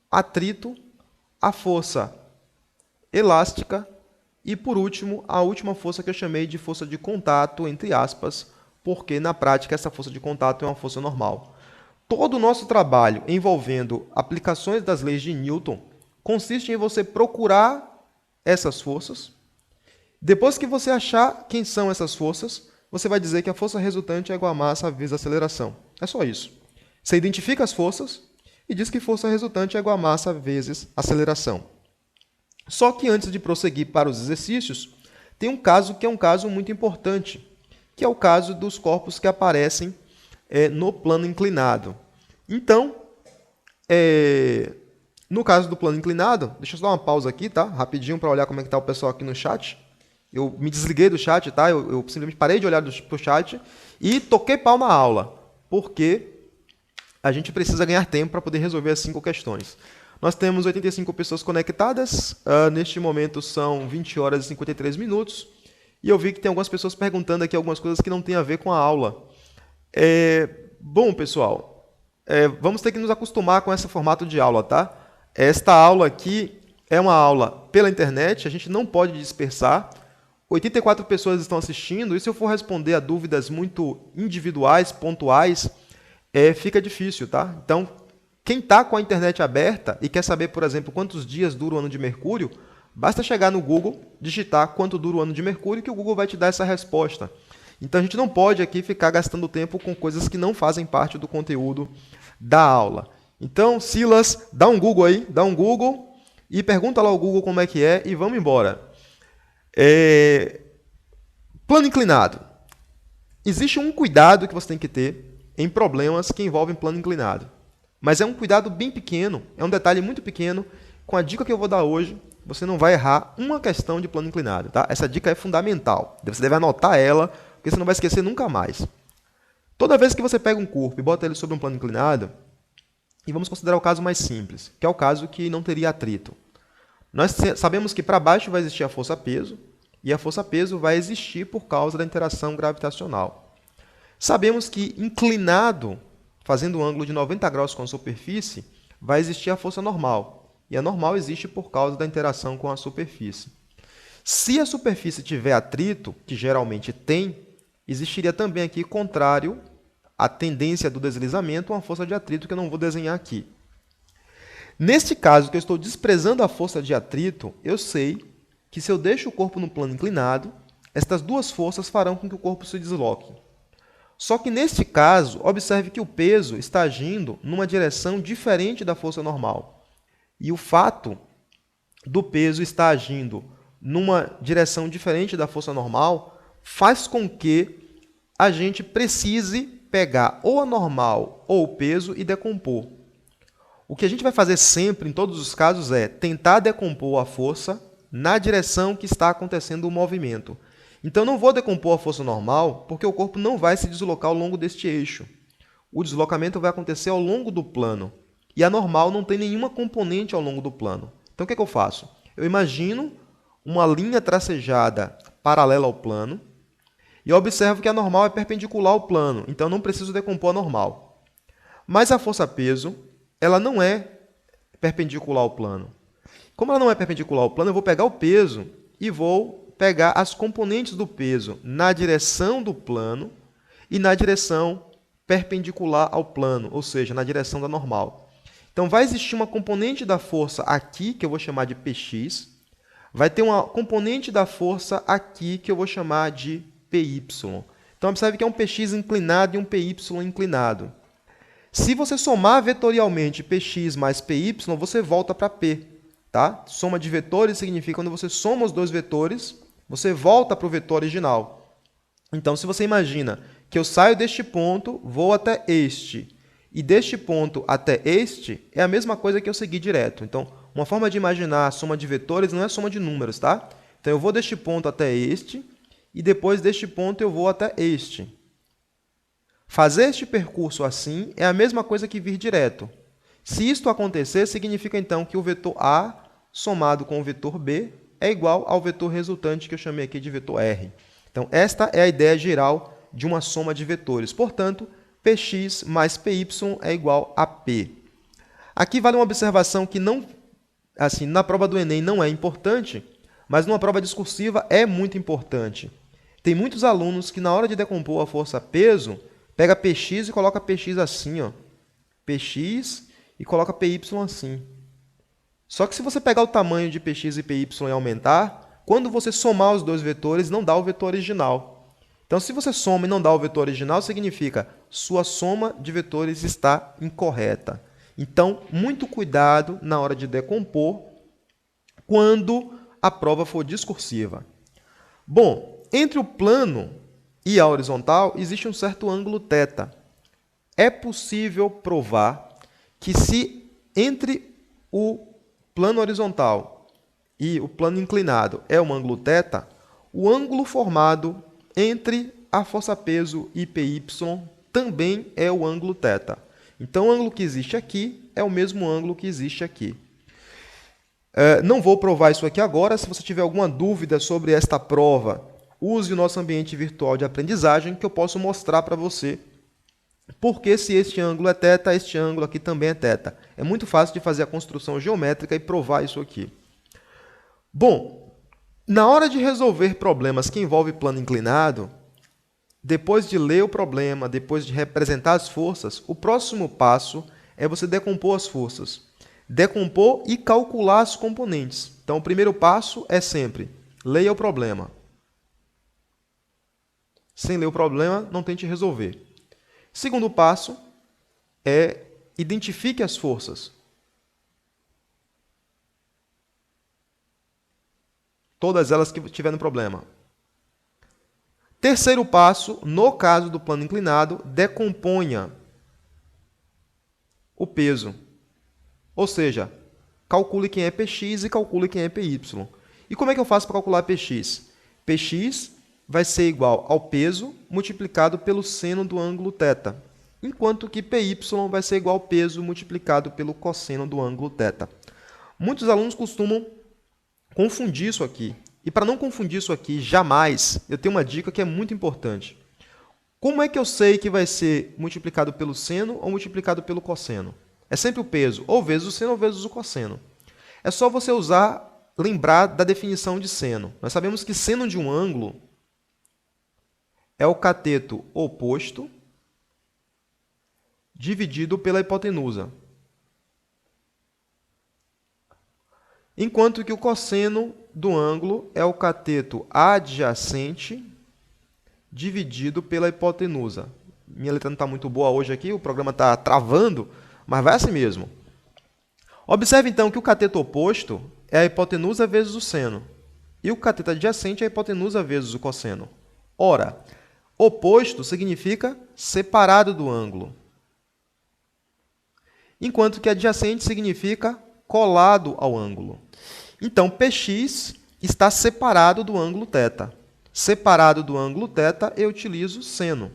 atrito, a força elástica e, por último, a última força que eu chamei de força de contato, entre aspas, porque na prática essa força de contato é uma força normal. Todo o nosso trabalho envolvendo aplicações das leis de Newton consiste em você procurar essas forças. Depois que você achar quem são essas forças, você vai dizer que a força resultante é igual a massa vezes a aceleração. É só isso. Você identifica as forças e diz que força resultante é igual a massa vezes aceleração. Só que antes de prosseguir para os exercícios, tem um caso que é um caso muito importante, que é o caso dos corpos que aparecem no plano inclinado. Então, No caso do plano inclinado, deixa eu só dar uma pausa aqui, tá? Rapidinho para olhar como é que está o pessoal aqui no chat. Eu me desliguei do chat, tá? Eu simplesmente parei de olhar para o chat e toquei pau na aula, porque a gente precisa ganhar tempo para poder resolver as 5 questões. Nós temos 85 pessoas conectadas, neste momento são 20 horas e 53 minutos, e eu vi que tem algumas pessoas perguntando aqui algumas coisas que não tem a ver com a aula. Bom, pessoal, vamos ter que nos acostumar com esse formato de aula, tá? Esta aula aqui é uma aula pela internet, a gente não pode dispersar. 84 pessoas estão assistindo, e se eu for responder a dúvidas muito individuais, pontuais, fica difícil, tá? Então, quem está com a internet aberta e quer saber, por exemplo, quantos dias dura o ano de Mercúrio, basta chegar no Google, digitar quanto dura o ano de Mercúrio, que o Google vai te dar essa resposta. Então, a gente não pode aqui ficar gastando tempo com coisas que não fazem parte do conteúdo da aula. Então, Silas, dá um Google aí, dá um Google e pergunta lá ao Google como é que é e vamos embora. Plano inclinado. Existe um cuidado que você tem que ter em problemas que envolvem plano inclinado. Mas é um cuidado bem pequeno, é um detalhe muito pequeno. Com a dica que eu vou dar hoje, você não vai errar uma questão de plano inclinado. Tá? Essa dica é fundamental. Você deve anotar ela, porque você não vai esquecer nunca mais. Toda vez que você pega um corpo e bota ele sobre um plano inclinado, e vamos considerar o caso mais simples, que é o caso que não teria atrito. Nós sabemos que para baixo vai existir a força-peso, e a força-peso vai existir por causa da interação gravitacional. Sabemos que inclinado, fazendo um ângulo de 90 graus com a superfície, vai existir a força normal. E a normal existe por causa da interação com a superfície. Se a superfície tiver atrito, que geralmente tem, existiria também aqui, contrário à tendência do deslizamento, uma força de atrito que eu não vou desenhar aqui. Neste caso, que eu estou desprezando a força de atrito, eu sei que se eu deixo o corpo no plano inclinado, estas duas forças farão com que o corpo se desloque. Só que neste caso, observe que o peso está agindo numa direção diferente da força normal. E o fato do peso estar agindo numa direção diferente da força normal faz com que a gente precise pegar ou a normal ou o peso e decompor. O que a gente vai fazer sempre, em todos os casos, é tentar decompor a força na direção que está acontecendo o movimento. Então, não vou decompor a força normal, porque o corpo não vai se deslocar ao longo deste eixo. O deslocamento vai acontecer ao longo do plano. E a normal não tem nenhuma componente ao longo do plano. Então, o que é que eu faço? Eu imagino uma linha tracejada paralela ao plano e observo que a normal é perpendicular ao plano. Então, não preciso decompor a normal. Mas a força-peso, ela não é perpendicular ao plano. Como ela não é perpendicular ao plano, eu vou pegar o peso e vou pegar as componentes do peso na direção do plano e na direção perpendicular ao plano, ou seja, na direção da normal. Então, vai existir uma componente da força aqui, que eu vou chamar de Px, vai ter uma componente da força aqui, que eu vou chamar de Py. Então, observe que é um Px inclinado e um Py inclinado. Se você somar vetorialmente Px mais Py, você volta para P. Tá? Soma de vetores significa quando você soma os dois vetores, você volta para o vetor original. Então, se você imagina que eu saio deste ponto, vou até este, e deste ponto até este, é a mesma coisa que eu seguir direto. Então, uma forma de imaginar a soma de vetores não é soma de números, tá? Então, eu vou deste ponto até este, e depois deste ponto eu vou até este. Fazer este percurso assim é a mesma coisa que vir direto. Se isto acontecer, significa então que o vetor A somado com o vetor B é igual ao vetor resultante que eu chamei aqui de vetor R. Então, esta é a ideia geral de uma soma de vetores. Portanto, Px mais Py é igual a P. Aqui vale uma observação que não, assim, na prova do Enem não é importante, mas numa prova discursiva é muito importante. Tem muitos alunos que na hora de decompor a força-peso, pega Px e coloca Px assim, ó. Px e coloca Py assim. Só que se você pegar o tamanho de Px e Py e aumentar, quando você somar os dois vetores, não dá o vetor original. Então, se você soma e não dá o vetor original, significa sua soma de vetores está incorreta. Então, muito cuidado na hora de decompor quando a prova for discursiva. Bom, entre o plano e a horizontal, existe um certo ângulo θ. É possível provar que se entre o plano horizontal e o plano inclinado é um ângulo θ, o ângulo formado entre a força-peso e PY também é o ângulo θ. Então, o ângulo que existe aqui é o mesmo ângulo que existe aqui. Não vou provar isso aqui agora. Se você tiver alguma dúvida sobre esta prova, use o nosso ambiente virtual de aprendizagem, que eu posso mostrar para você porque se este ângulo é θ, este ângulo aqui também é θ. É muito fácil de fazer a construção geométrica e provar isso aqui. Bom, na hora de resolver problemas que envolvem plano inclinado, depois de ler o problema, depois de representar as forças, o próximo passo é você decompor as forças. Decompor e calcular as componentes. Então, o primeiro passo é sempre leia o problema. Sem ler o problema, não tente resolver. Segundo passo é identifique as forças. Todas elas que tiverem no problema. Terceiro passo, no caso do plano inclinado, decomponha o peso. Ou seja, calcule quem é Px e calcule quem é Py. E como é que eu faço para calcular Px? Px vai ser igual ao peso multiplicado pelo seno do ângulo θ, enquanto que Py vai ser igual ao peso multiplicado pelo cosseno do ângulo θ. Muitos alunos costumam confundir isso aqui. E para não confundir isso aqui, jamais, eu tenho uma dica que é muito importante. Como é que eu sei que vai ser multiplicado pelo seno ou multiplicado pelo cosseno? É sempre o peso, ou vezes o seno ou vezes o cosseno. É só você lembrar da definição de seno. Nós sabemos que seno de um ângulo é o cateto oposto dividido pela hipotenusa. Enquanto que o cosseno do ângulo é o cateto adjacente dividido pela hipotenusa. Minha letra não está muito boa hoje aqui, o programa está travando, mas vai assim mesmo. Observe, então, que o cateto oposto é a hipotenusa vezes o seno. E o cateto adjacente é a hipotenusa vezes o cosseno. Ora, oposto significa separado do ângulo. Enquanto que adjacente significa colado ao ângulo. Então, Px está separado do ângulo θ. Separado do ângulo θ, eu utilizo seno.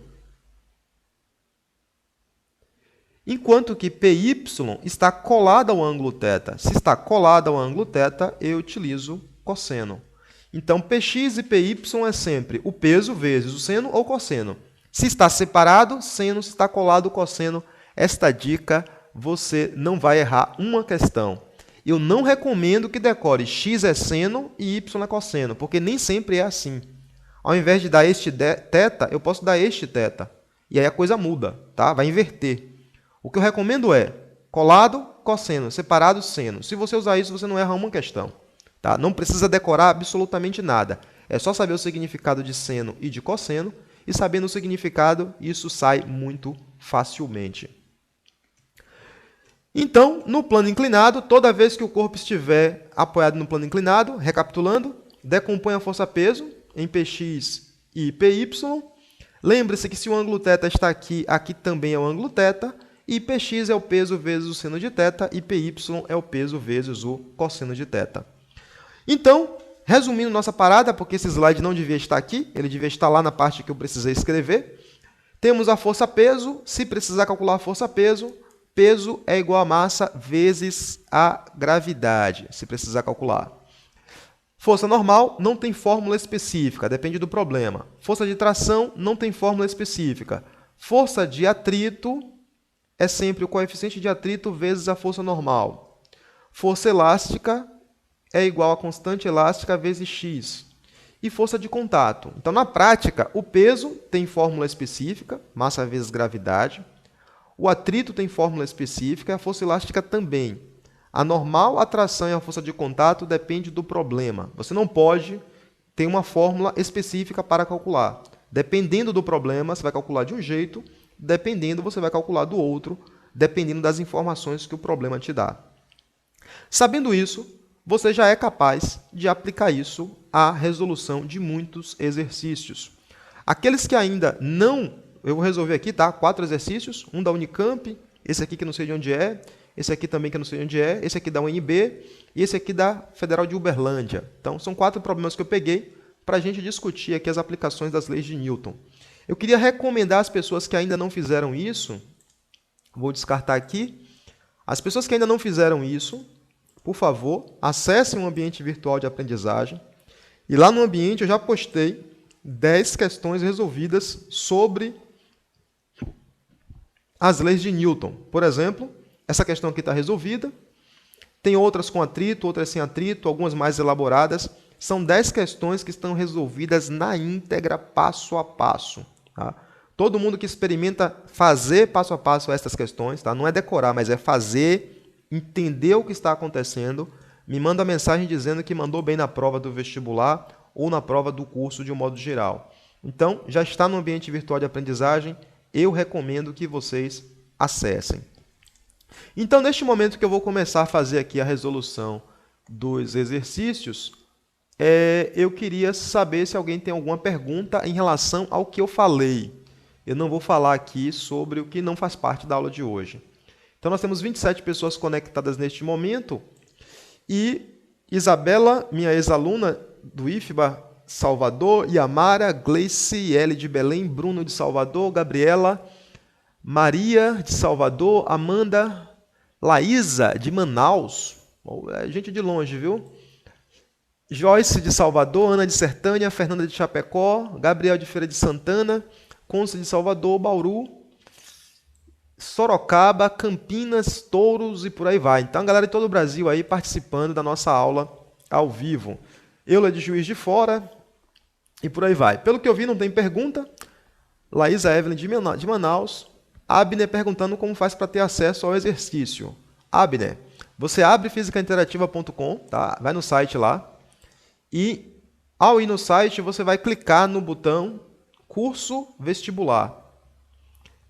Enquanto que Py está colado ao ângulo θ. Se está colado ao ângulo θ, eu utilizo cosseno. Então, Px e Py é sempre o peso vezes o seno ou cosseno. Se está separado, seno. Se está colado, cosseno. Esta dica, você não vai errar uma questão. Eu não recomendo que decore x é seno e y é cosseno, porque nem sempre é assim. Ao invés de dar este θ, eu posso dar este θ. E aí a coisa muda, tá? Vai inverter. O que eu recomendo é colado, cosseno, separado, seno. Se você usar isso, você não erra uma questão. Tá? Não precisa decorar absolutamente nada. É só saber o significado de seno e de cosseno, e sabendo o significado, isso sai muito facilmente. Então, no plano inclinado, toda vez que o corpo estiver apoiado no plano inclinado, recapitulando, decompõe a força-peso em Px e Py. Lembre-se que se o ângulo θ está aqui, aqui também é o ângulo θ, e Px é o peso vezes o seno de θ, e Py é o peso vezes o cosseno de θ. Então, resumindo nossa parada, porque esse slide não devia estar aqui, ele devia estar lá na parte que eu precisei escrever, temos a força-peso. Se precisar calcular a força-peso, peso é igual a massa vezes a gravidade, se precisar calcular. Força normal não tem fórmula específica, depende do problema. Força de tração não tem fórmula específica. Força de atrito é sempre o coeficiente de atrito vezes a força normal. Força elástica é igual a constante elástica vezes x. E força de contato. Então, na prática, o peso tem fórmula específica, massa vezes gravidade. O atrito tem fórmula específica e a força elástica também. A normal, a tração e a força de contato depende do problema. Você não pode ter uma fórmula específica para calcular. Dependendo do problema, você vai calcular de um jeito, dependendo, você vai calcular do outro, dependendo das informações que o problema te dá. Sabendo isso, você já é capaz de aplicar isso à resolução de muitos exercícios. Aqueles que ainda não... Eu vou resolver aqui, tá? 4 exercícios, um da Unicamp, esse aqui que não sei de onde é, esse aqui também que eu não sei onde é, esse aqui da UNB e esse aqui da Federal de Uberlândia. Então, são 4 problemas que eu peguei para a gente discutir aqui as aplicações das leis de Newton. Eu queria recomendar às pessoas que ainda não fizeram isso, vou descartar aqui, as pessoas que ainda não fizeram isso, por favor, acessem um ambiente virtual de aprendizagem e lá no ambiente eu já postei 10 questões resolvidas sobre as leis de Newton. Por exemplo, essa questão aqui está resolvida, tem outras com atrito, outras sem atrito, algumas mais elaboradas. São 10 questões que estão resolvidas na íntegra, passo a passo. Tá? Todo mundo que experimenta fazer passo a passo essas questões, tá? Não é decorar, mas é fazer, entender o que está acontecendo, me manda mensagem dizendo que mandou bem na prova do vestibular ou na prova do curso de um modo geral. Então, já está no ambiente virtual de aprendizagem, eu recomendo que vocês acessem. Então, neste momento que eu vou começar a fazer aqui a resolução dos exercícios, eu queria saber se alguém tem alguma pergunta em relação ao que eu falei. Eu não vou falar aqui sobre o que não faz parte da aula de hoje. Então, nós temos 27 pessoas conectadas neste momento e Isabela, minha ex-aluna do IFBA Salvador, Yamara, Gleice, L de Belém, Bruno de Salvador, Gabriela, Maria de Salvador, Amanda, Laísa de Manaus, gente de longe, viu? Joyce de Salvador, Ana de Sertânia, Fernanda de Chapecó, Gabriel de Feira de Santana, Conce de Salvador, Bauru, Sorocaba, Campinas, Touros e por aí vai. Então, a galera de todo o Brasil aí participando da nossa aula ao vivo. Eula de Juiz de Fora e por aí vai. Pelo que eu vi, não tem pergunta. Laísa Evelyn de Manaus. Abner perguntando como faz para ter acesso ao exercício. Abner, você abre fisicainterativa.com, tá? Vai no site lá. E, ao ir no site, você vai clicar no botão Curso Vestibular.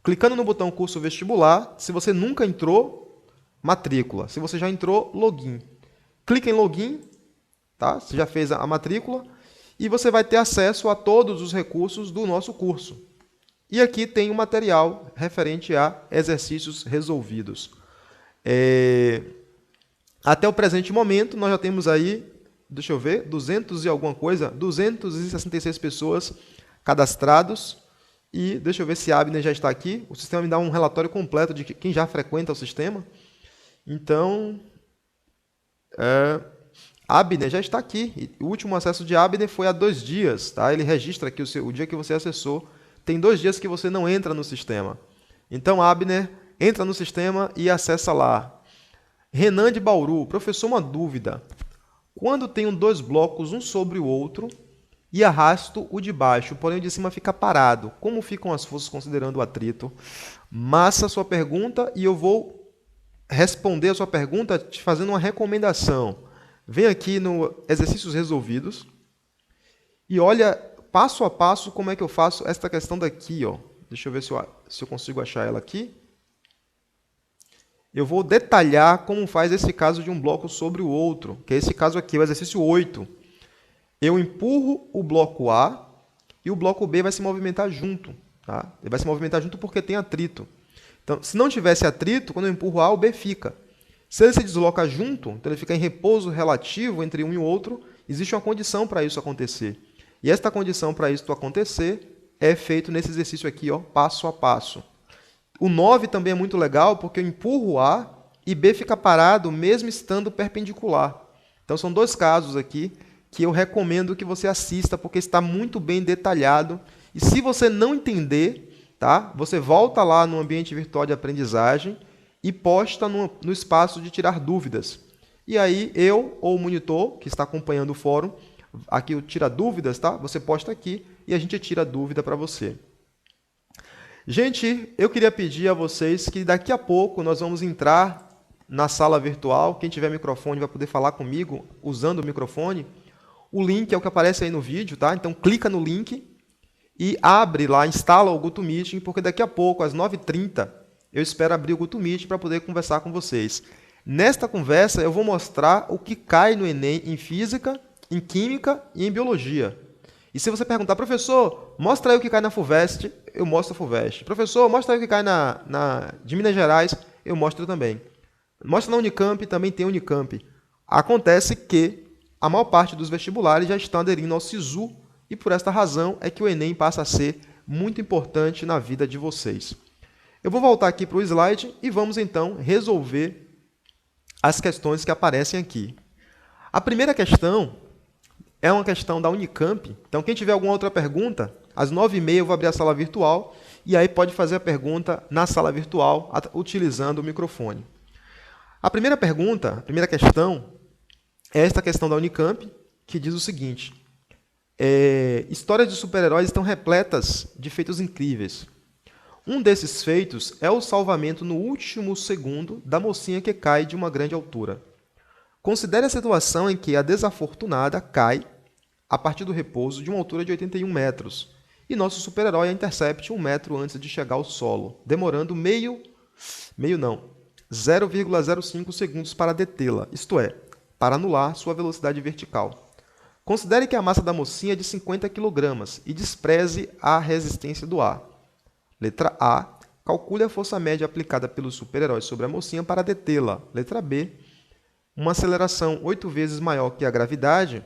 Clicando no botão Curso Vestibular, se você nunca entrou, matrícula. Se você já entrou, login. Clica em login, tá? Você já fez a matrícula, e você vai ter acesso a todos os recursos do nosso curso. E aqui tem um material referente a exercícios resolvidos. Até o presente momento, nós já temos aí, deixa eu ver, 200 e alguma coisa, 266 pessoas cadastrados. E deixa eu ver se a Abner já está aqui. O sistema me dá um relatório completo de quem já frequenta o sistema. Então, Abner já está aqui. O último acesso de Abner foi há 2 dias. Tá? Ele registra aqui o dia que você acessou. Tem 2 dias que você não entra no sistema. Então, Abner, entra no sistema e acessa lá. Renan de Bauru. Professor, uma dúvida. Quando tenho 2 blocos, um sobre o outro, e arrasto o de baixo, porém o de cima fica parado, como ficam as forças considerando o atrito? Massa a sua pergunta e eu vou responder a sua pergunta te fazendo uma recomendação. Vem aqui no Exercícios Resolvidos e olha passo a passo como é que eu faço esta questão daqui. Ó. Deixa eu ver se eu consigo achar ela aqui. Eu vou detalhar como faz esse caso de um bloco sobre o outro, que é esse caso aqui, o exercício 8. Eu empurro o bloco A e o bloco B vai se movimentar junto. Tá? Ele vai se movimentar junto porque tem atrito. Então, se não tivesse atrito, quando eu empurro A, o B fica. Se ele se desloca junto, então ele fica em repouso relativo entre um e o outro, existe uma condição para isso acontecer. E esta condição para isso acontecer é feito nesse exercício aqui, ó, passo a passo. O 9 também é muito legal porque eu empurro A e B fica parado mesmo estando perpendicular. Então, são 2 casos aqui que eu recomendo que você assista, porque está muito bem detalhado. E se você não entender, tá? Você volta lá no ambiente virtual de aprendizagem e posta no espaço de tirar dúvidas. E aí eu ou o monitor, que está acompanhando o fórum, aqui o Tira Dúvidas, tá? Você posta aqui e a gente tira a dúvida para você. Gente, eu queria pedir a vocês que daqui a pouco nós vamos entrar na sala virtual. Quem tiver microfone vai poder falar comigo usando o microfone. O link é o que aparece aí no vídeo, tá? Então, clica no link e abre lá, instala o GoToMeeting, porque daqui a pouco, às 9h30, eu espero abrir o GoToMeeting para poder conversar com vocês. Nesta conversa, eu vou mostrar o que cai no Enem em Física, em Química e em Biologia. E se você perguntar, professor, mostra aí o que cai na FUVEST, eu mostro a FUVEST. Professor, mostra aí o que cai de Minas Gerais, eu mostro também. Mostra na Unicamp, também tem Unicamp. Acontece que a maior parte dos vestibulares já estão aderindo ao SISU e por esta razão é que o Enem passa a ser muito importante na vida de vocês. Eu vou voltar aqui para o slide e vamos então resolver as questões que aparecem aqui. A primeira questão é uma questão da Unicamp. Então, quem tiver alguma outra pergunta, às 9h30 eu vou abrir a sala virtual e aí pode fazer a pergunta na sala virtual utilizando o microfone. A primeira pergunta, a primeira questão, é esta questão da Unicamp, que diz o seguinte: histórias de super-heróis estão repletas de feitos incríveis. Um desses feitos é o salvamento no último segundo da mocinha que cai de uma grande altura. Considere a situação em que a desafortunada cai a partir do repouso de uma altura de 81 metros e nosso super-herói a intercepte 1 metro antes de chegar ao solo, demorando 0,05 segundos para detê-la, isto é, para anular sua velocidade vertical. Considere que a massa da mocinha é de 50 kg e despreze a resistência do ar. Letra A. Calcule a força média aplicada pelo super-herói sobre a mocinha para detê-la. Letra B. Uma aceleração 8 vezes maior que a gravidade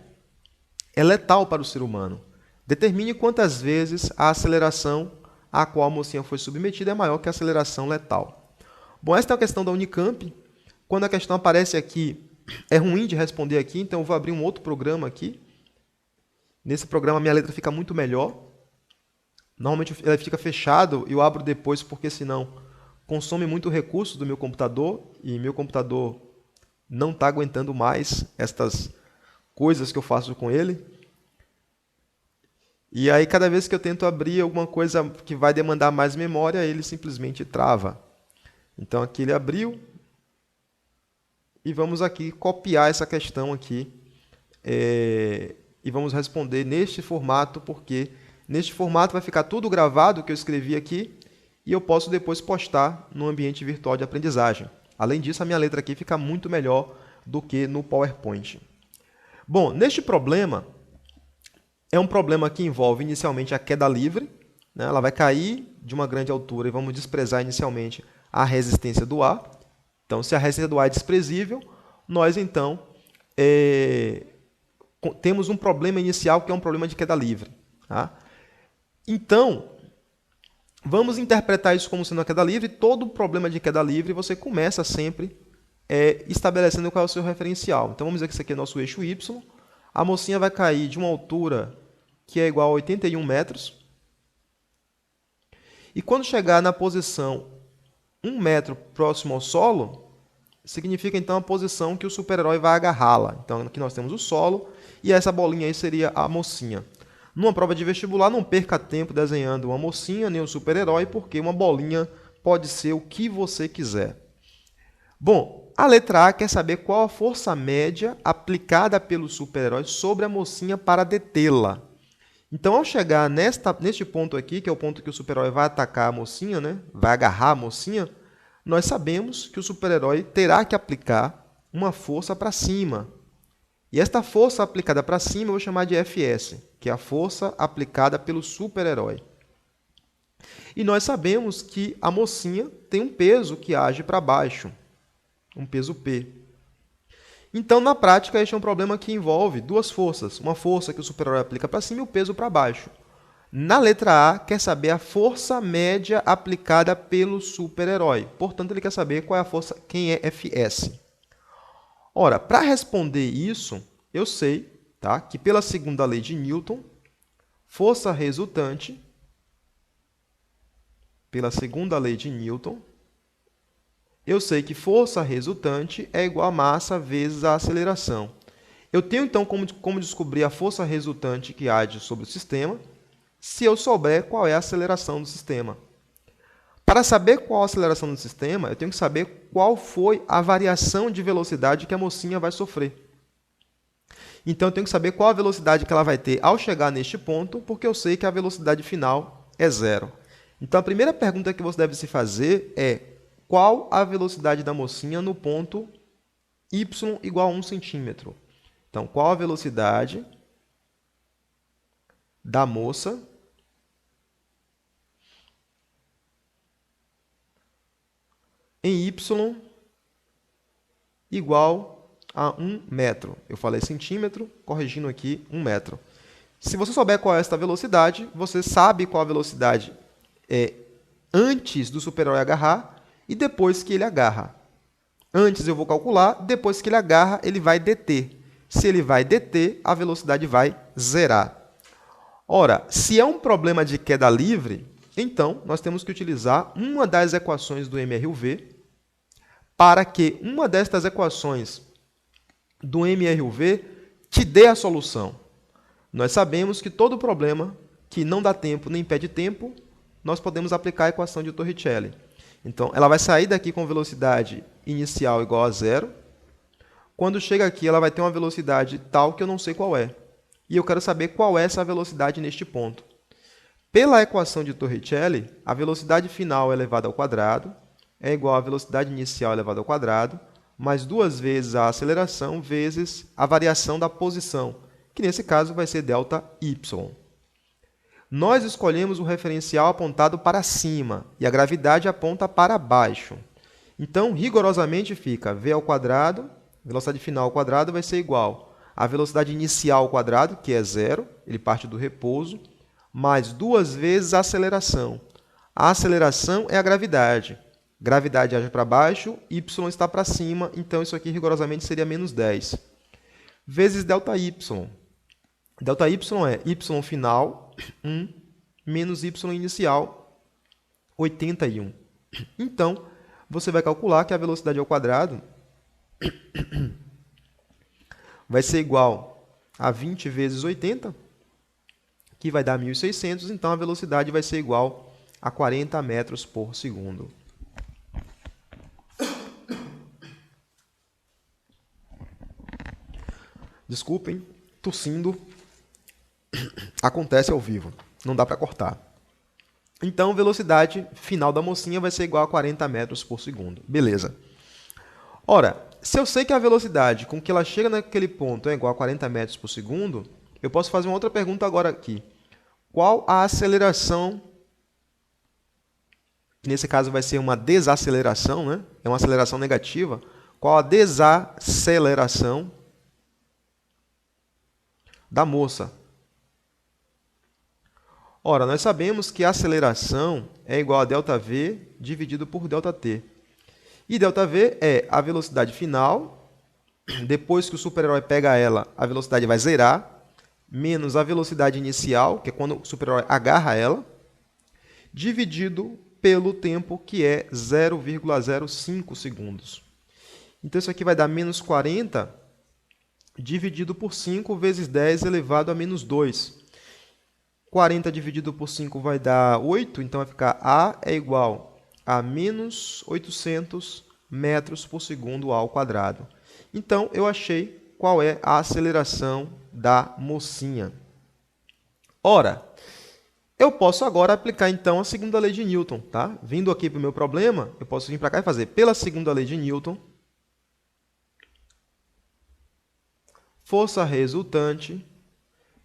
é letal para o ser humano. Determine quantas vezes a aceleração a qual a mocinha foi submetida é maior que a aceleração letal. Bom, esta é a questão da Unicamp. Quando a questão aparece aqui, é ruim de responder aqui, então eu vou abrir um outro programa aqui. Nesse programa, minha letra fica muito melhor. Normalmente ela fica fechado e eu abro depois porque senão consome muito recurso do meu computador e meu computador não está aguentando mais estas coisas que eu faço com ele. E aí cada vez que eu tento abrir alguma coisa que vai demandar mais memória, ele simplesmente trava. Então aqui ele abriu e vamos aqui copiar essa questão aqui e vamos responder neste formato porque neste formato vai ficar tudo gravado que eu escrevi aqui e eu posso depois postar no ambiente virtual de aprendizagem. Além disso, a minha letra aqui fica muito melhor do que no PowerPoint. Bom, neste problema, é um problema que envolve inicialmente a queda livre, né? Ela vai cair de uma grande altura e vamos desprezar inicialmente a resistência do ar. Então, se a resistência do ar é desprezível, nós então temos um problema inicial que é um problema de queda livre. Tá? Então, vamos interpretar isso como sendo uma queda livre. Todo problema de queda livre você começa sempre estabelecendo qual é o seu referencial. Então, vamos dizer que esse aqui é nosso eixo Y. A mocinha vai cair de uma altura que é igual a 81 metros. E quando chegar na posição 1 metro próximo ao solo, significa então a posição que o super-herói vai agarrá-la. Então, aqui nós temos o solo e essa bolinha aí seria a mocinha. Numa prova de vestibular, não perca tempo desenhando uma mocinha nem um super-herói, porque uma bolinha pode ser o que você quiser. Bom, a letra A quer saber qual a força média aplicada pelo super-herói sobre a mocinha para detê-la. Então, ao chegar neste ponto aqui, que é o ponto que o super-herói vai atacar a mocinha, né? Vai agarrar a mocinha, nós sabemos que o super-herói terá que aplicar uma força para cima. E esta força aplicada para cima eu vou chamar de Fs, que é a força aplicada pelo super-herói. E nós sabemos que a mocinha tem um peso que age para baixo, um peso P. Então, na prática, este é um problema que envolve duas forças. Uma força que o super-herói aplica para cima e o peso para baixo. Na letra A, quer saber a força média aplicada pelo super-herói. Portanto, ele quer saber qual é a força, quem é Fs. Ora, para responder isso, eu sei, tá, que pela segunda lei de Newton, força resultante, pela segunda lei de Newton, eu sei que força resultante é igual a massa vezes a aceleração. Eu tenho, então, como descobrir a força resultante que age sobre o sistema, se eu souber qual é a aceleração do sistema. Para saber qual a aceleração do sistema, eu tenho que saber qual foi a variação de velocidade que a mocinha vai sofrer. Então, eu tenho que saber qual a velocidade que ela vai ter ao chegar neste ponto, porque eu sei que a velocidade final é zero. Então, a primeira pergunta que você deve se fazer é qual a velocidade da mocinha no ponto y igual a 1 centímetro. Então, qual a velocidade da moça em y igual a 1 metro. Eu falei centímetro, corrigindo aqui 1 metro. Se você souber qual é esta velocidade, você sabe qual a velocidade é antes do super-herói agarrar e depois que ele agarra. Antes eu vou calcular, depois que ele agarra, ele vai deter. Se ele vai deter, a velocidade vai zerar. Ora, se é um problema de queda livre, então nós temos que utilizar uma das equações do MRUV para que uma destas equações do MRUV te dê a solução. Nós sabemos que todo problema que não dá tempo nem pede tempo, nós podemos aplicar a equação de Torricelli. Então, ela vai sair daqui com velocidade inicial igual a zero. Quando chega aqui, ela vai ter uma velocidade tal que eu não sei qual é. E eu quero saber qual é essa velocidade neste ponto. Pela equação de Torricelli, a velocidade final elevada ao quadrado é igual à velocidade inicial elevada ao quadrado, mais 2 vezes a aceleração vezes a variação da posição, que nesse caso vai ser ΔY. Nós escolhemos o referencial apontado para cima e a gravidade aponta para baixo. Então, rigorosamente fica v ao quadrado, velocidade final ao quadrado vai ser igual à velocidade inicial ao quadrado, que é zero, ele parte do repouso, mais 2 vezes a aceleração. A aceleração é a gravidade. Gravidade age para baixo, y está para cima, então isso aqui rigorosamente seria menos 10. Vezes ΔY. ΔY é y final, 1, menos y inicial, 81. Então, você vai calcular que a velocidade ao quadrado vai ser igual a 20 vezes 80, que vai dar 1.600, então a velocidade vai ser igual a 40 metros por segundo. Desculpem, tossindo. Acontece ao vivo, não dá para cortar. Então, a velocidade final da mocinha vai ser igual a 40 metros por segundo. Beleza. Ora, se eu sei que a velocidade com que ela chega naquele ponto é igual a 40 metros por segundo, eu posso fazer uma outra pergunta agora aqui. Qual a aceleração? Nesse caso vai ser uma desaceleração, né? É uma aceleração negativa. Qual a desaceleração da moça? Ora, nós sabemos que a aceleração é igual a ΔV dividido por ΔT. E ΔV é a velocidade final, depois que o super-herói pega ela, a velocidade vai zerar, menos a velocidade inicial, que é quando o super-herói agarra ela, dividido pelo tempo, que é 0,05 segundos. Então, isso aqui vai dar menos 40 dividido por 5 vezes 10 elevado a menos 2. 40 dividido por 5 vai dar 8, então vai ficar A é igual a menos 800 metros por segundo ao quadrado. Então, eu achei qual é a aceleração da mocinha. Ora, eu posso agora aplicar, então, a segunda lei de Newton. Tá? Vindo aqui para o meu problema, eu posso vir para cá e fazer pela segunda lei de Newton, força resultante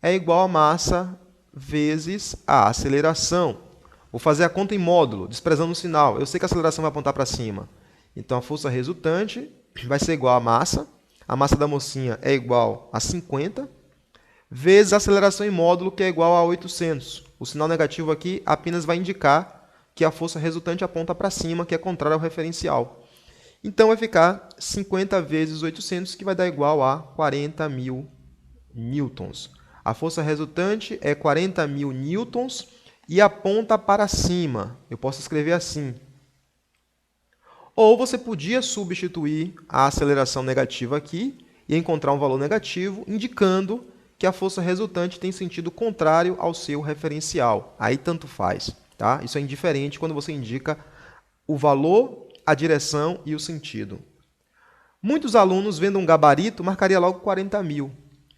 é igual a massa vezes a aceleração. Vou fazer a conta em módulo, desprezando o sinal. Eu sei que a aceleração vai apontar para cima. Então, a força resultante vai ser igual a massa. A massa da mocinha é igual a 50, vezes a aceleração em módulo, que é igual a 800. O sinal negativo aqui apenas vai indicar que a força resultante aponta para cima, que é contrária ao referencial. Então, vai ficar 50 vezes 800, que vai dar igual a 40.000 newtons. A força resultante é 40.000 newtons e aponta para cima. Eu posso escrever assim. Ou você podia substituir a aceleração negativa aqui e encontrar um valor negativo, indicando que a força resultante tem sentido contrário ao seu referencial. Aí tanto faz. Tá? Isso é indiferente quando você indica o valor, a direção e o sentido. Muitos alunos, vendo um gabarito, marcaria logo 40.000.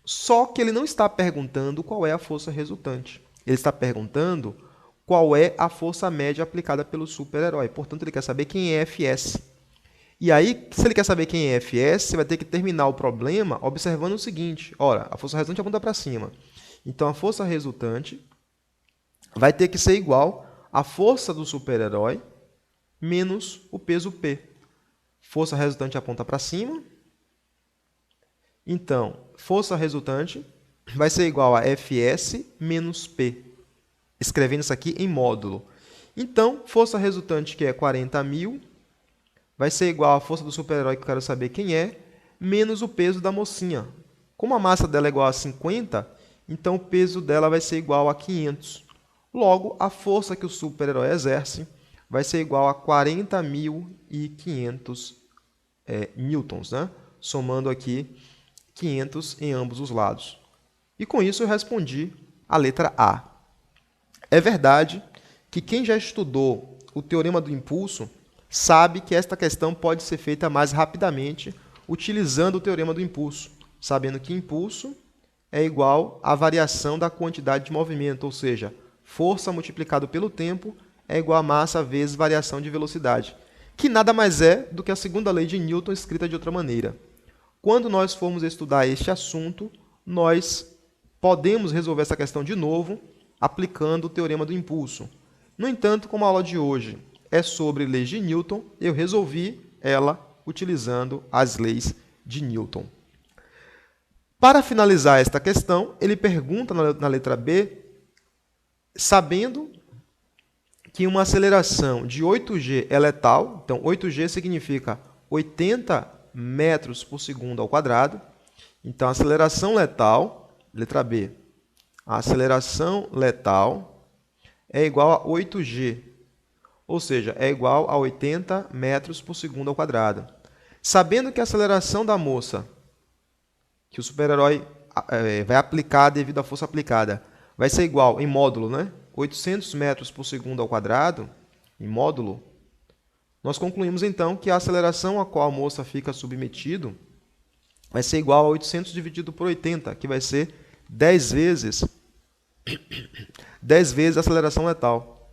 Só que ele não está perguntando qual é a força resultante. Ele está perguntando qual é a força média aplicada pelo super-herói. Portanto, ele quer saber quem é Fs. E aí, se ele quer saber quem é Fs, você vai ter que terminar o problema observando o seguinte. Ora, a força resultante aponta para cima. Então, a força resultante vai ter que ser igual à força do super-herói menos o peso P. Força resultante aponta para cima, Então, força resultante vai ser igual a Fs menos P. Escrevendo isso aqui em módulo. Então, força resultante, que é 40.000, vai ser igual à força do super-herói, que eu quero saber quem é, menos o peso da mocinha. Como a massa dela é igual a 50, então o peso dela vai ser igual a 500. Logo, a força que o super-herói exerce vai ser igual a 40.500 newtons, né? Somando aqui 500 em ambos os lados. E com isso eu respondi a letra A. É verdade que quem já estudou o teorema do impulso sabe que esta questão pode ser feita mais rapidamente utilizando o teorema do impulso, sabendo que impulso é igual à variação da quantidade de movimento, ou seja, força multiplicado pelo tempo é igual a massa vezes variação de velocidade, que nada mais é do que a segunda lei de Newton escrita de outra maneira. Quando nós formos estudar este assunto, nós podemos resolver essa questão de novo aplicando o teorema do impulso. No entanto, como a aula de hoje é sobre leis de Newton, eu resolvi ela utilizando as leis de Newton. Para finalizar esta questão, ele pergunta na letra B, sabendo que uma aceleração de 8g é letal, então 8g significa 80 metros por segundo ao quadrado, então a aceleração letal, letra B, a aceleração letal é igual a 8g, ou seja, é igual a 80 metros por segundo ao quadrado. Sabendo que a aceleração da moça, que o super-herói vai aplicar devido à força aplicada, vai ser igual, em módulo, né? 800 metros por segundo ao quadrado, em módulo, nós concluímos então que a aceleração a qual a moça fica submetido vai ser igual a 800 dividido por 80, que vai ser 10 vezes a aceleração letal.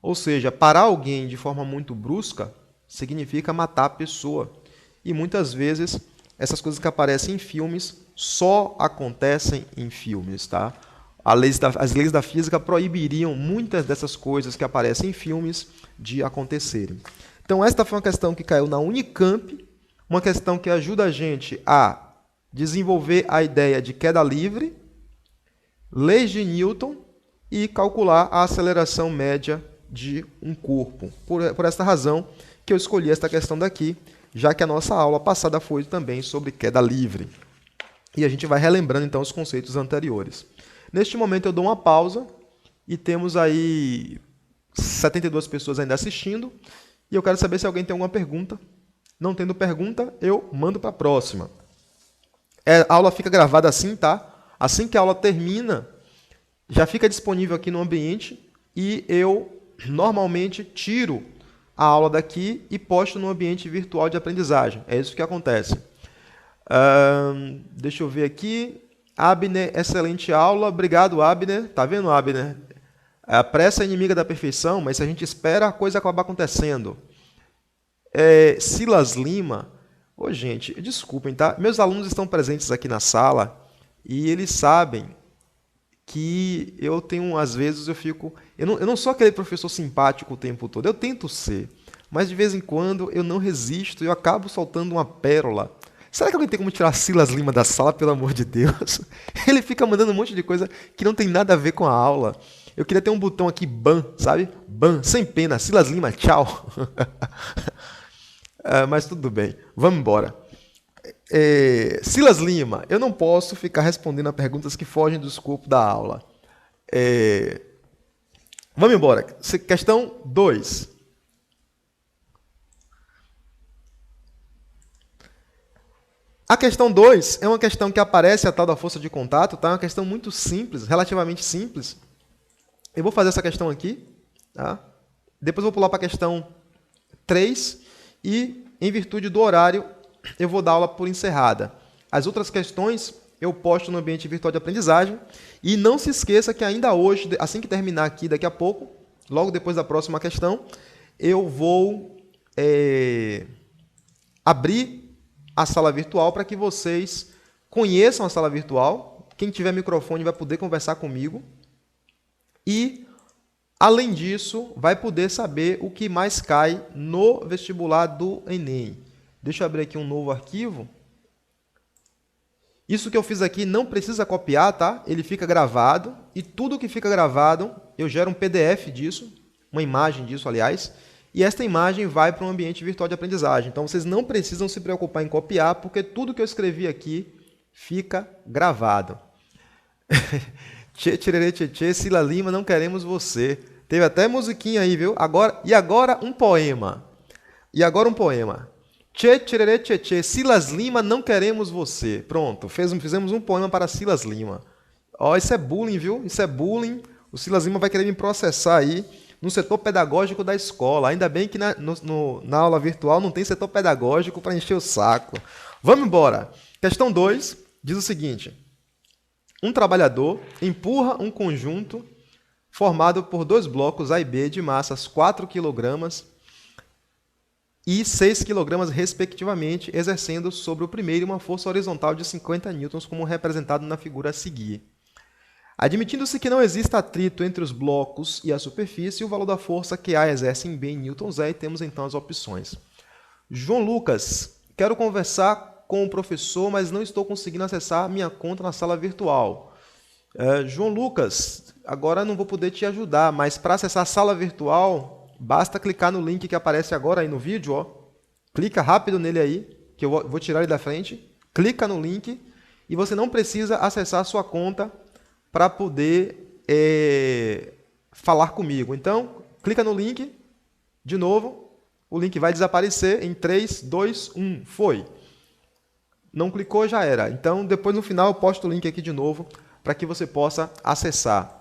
Ou seja, parar alguém de forma muito brusca significa matar a pessoa. E muitas vezes essas coisas que aparecem em filmes só acontecem em filmes, tá? As leis da física proibiriam muitas dessas coisas que aparecem em filmes de acontecerem. Então esta foi uma questão que caiu na Unicamp, uma questão que ajuda a gente a desenvolver a ideia de queda livre, leis de Newton e calcular a aceleração média de um corpo. Por esta razão que eu escolhi esta questão daqui, já que a nossa aula passada foi também sobre queda livre. E a gente vai relembrando então os conceitos anteriores. Neste momento eu dou uma pausa e temos aí 72 pessoas ainda assistindo e eu quero saber se alguém tem alguma pergunta. Não tendo pergunta, eu mando para a próxima. A aula fica gravada assim, tá? Assim que a aula termina, já fica disponível aqui no ambiente e eu normalmente tiro a aula daqui e posto no ambiente virtual de aprendizagem. É isso que acontece. Deixa eu ver aqui. Abner, excelente aula. Obrigado, Abner. Tá vendo, Abner? A pressa é inimiga da perfeição, mas se a gente espera, a coisa acaba acontecendo. Silas Lima. Ô, gente, desculpem, tá? Meus alunos estão presentes aqui na sala e eles sabem que eu tenho, às vezes, eu não sou aquele professor simpático o tempo todo, eu tento ser, mas de vez em quando eu não resisto e eu acabo soltando uma pérola. Será que alguém tem como tirar Silas Lima da sala, pelo amor de Deus? Ele fica mandando um monte de coisa que não tem nada a ver com a aula. Eu queria ter um botão aqui, ban, sabe? Ban, sem pena, Silas Lima, tchau. Mas tudo bem, vamos embora. Silas Lima, eu não posso ficar respondendo a perguntas que fogem do escopo da aula. Vamos embora. Questão 2. A questão 2 é uma questão que aparece a tal da força de contato, tá? É uma questão muito simples, relativamente simples. Eu vou fazer essa questão aqui, tá? Depois eu vou pular para a questão 3 e, em virtude do horário, eu vou dar aula por encerrada. As outras questões eu posto no ambiente virtual de aprendizagem. E não se esqueça que ainda hoje, assim que terminar aqui, daqui a pouco, logo depois da próxima questão, eu vou abrir a sala virtual para que vocês conheçam a sala virtual. Quem tiver microfone vai poder conversar comigo. E, além disso, vai poder saber o que mais cai no vestibular do Enem. Deixa eu abrir aqui um novo arquivo. Isso que eu fiz aqui não precisa copiar, tá? Ele fica gravado e tudo que fica gravado, eu gero um PDF disso, uma imagem disso, aliás, e esta imagem vai para um ambiente virtual de aprendizagem. Então, vocês não precisam se preocupar em copiar, porque tudo que eu escrevi aqui fica gravado. Tchê, tchererê, tchê, tchê, Sila Lima, não queremos você. Teve até musiquinha aí, viu? Agora um poema. Tchê, tchererê, tchê, tchê, Silas Lima, não queremos você. Pronto, fizemos um poema para Silas Lima. Ó, isso é bullying, viu? Isso é bullying. O Silas Lima vai querer me processar aí no setor pedagógico da escola. Ainda bem que na aula virtual não tem setor pedagógico para encher o saco. Vamos embora. Questão 2 diz o seguinte. Um trabalhador empurra um conjunto formado por 2 blocos A e B de massas 4 kg e 6 kg, respectivamente, exercendo sobre o primeiro uma força horizontal de 50 newtons, como representado na figura a seguir. Admitindo-se que não exista atrito entre os blocos e a superfície, o valor da força que A exerce em B em newtons é, e temos então as opções. João Lucas, quero conversar com o professor, mas não estou conseguindo acessar minha conta na sala virtual. João Lucas, agora não vou poder te ajudar, mas para acessar a sala virtual, basta clicar no link que aparece agora aí no vídeo. Ó. Clica rápido nele aí, que eu vou tirar ele da frente. Clica no link e você não precisa acessar a sua conta para poder falar comigo. Então, clica no link, de novo, o link vai desaparecer em 3, 2, 1, foi. Não clicou, já era. Então, depois no final eu posto o link aqui de novo para que você possa acessar.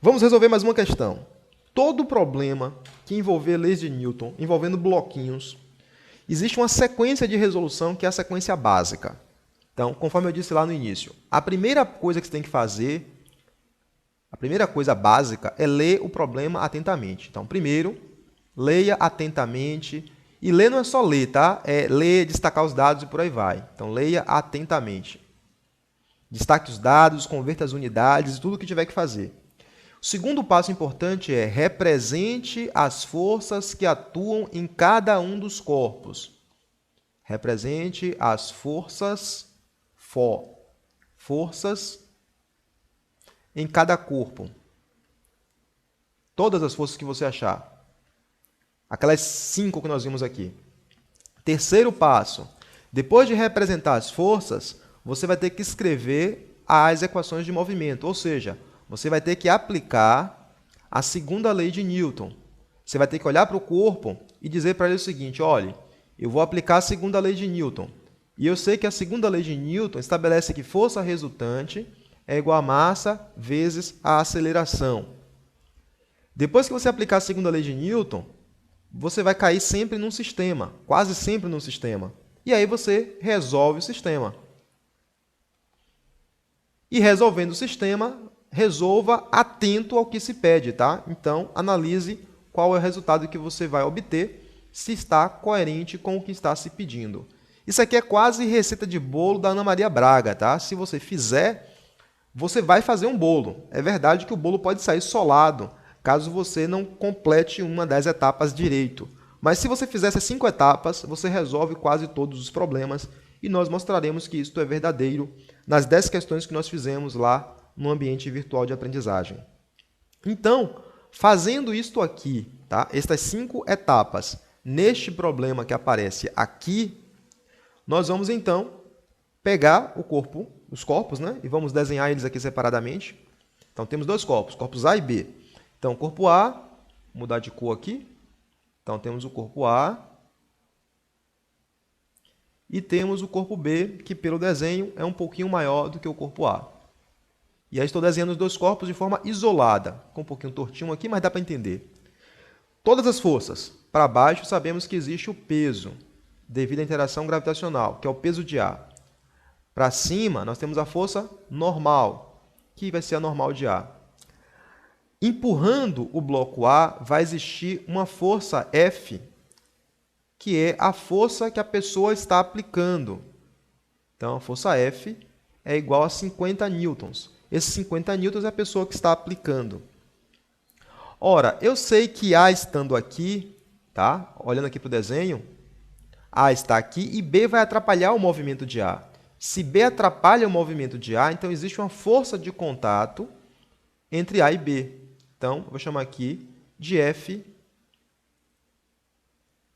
Vamos resolver mais uma questão. Todo problema que envolver leis de Newton, envolvendo bloquinhos, existe uma sequência de resolução que é a sequência básica. Então, conforme eu disse lá no início, a primeira coisa que você tem que fazer, a primeira coisa básica é ler o problema atentamente. Então, primeiro, leia atentamente. E ler não é só ler, tá? É ler, destacar os dados e por aí vai. Então, leia atentamente. Destaque os dados, converta as unidades e tudo o que tiver que fazer. O segundo passo importante é represente as forças que atuam em cada um dos corpos. Represente as forças em cada corpo. Todas as forças que você achar. Aquelas 5 que nós vimos aqui. Terceiro passo. Depois de representar as forças, você vai ter que escrever as equações de movimento. Ou seja, você vai ter que aplicar a segunda lei de Newton. Você vai ter que olhar para o corpo e dizer para ele o seguinte, olha, eu vou aplicar a segunda lei de Newton. E eu sei que a segunda lei de Newton estabelece que força resultante é igual a massa vezes a aceleração. Depois que você aplicar a segunda lei de Newton, você vai cair sempre num sistema, quase sempre num sistema. E aí você resolve o sistema. E resolvendo o sistema, resolva atento ao que se pede, tá? Então, analise qual é o resultado que você vai obter, se está coerente com o que está se pedindo. Isso aqui é quase receita de bolo da Ana Maria Braga, tá? Se você fizer, você vai fazer um bolo. É verdade que o bolo pode sair solado, caso você não complete uma das etapas direito. Mas se você fizer essas 5 etapas, você resolve quase todos os problemas e nós mostraremos que isto é verdadeiro nas 10 questões que nós fizemos lá no ambiente virtual de aprendizagem. Então, fazendo isto aqui, tá? Estas 5 etapas, neste problema que aparece aqui, nós vamos então pegar os corpos, né? E vamos desenhar eles aqui separadamente. Então, temos 2 corpos, corpos A e B. Então, corpo A, vou mudar de cor aqui. Então, temos o corpo A e temos o corpo B, que pelo desenho é um pouquinho maior do que o corpo A. E aí estou desenhando os 2 corpos de forma isolada, com um pouquinho tortinho aqui, mas dá para entender. Todas as forças, para baixo sabemos que existe o peso, devido à interação gravitacional, que é o peso de A. Para cima, nós temos a força normal, que vai ser a normal de A. Empurrando o bloco A, vai existir uma força F, que é a força que a pessoa está aplicando. Então, a força F é igual a 50 newtons. Esses 50 newtons é a pessoa que está aplicando. Ora, eu sei que A estando aqui, tá? Olhando aqui para o desenho, A está aqui e B vai atrapalhar o movimento de A. Se B atrapalha o movimento de A, então existe uma força de contato entre A e B. Então, eu vou chamar aqui de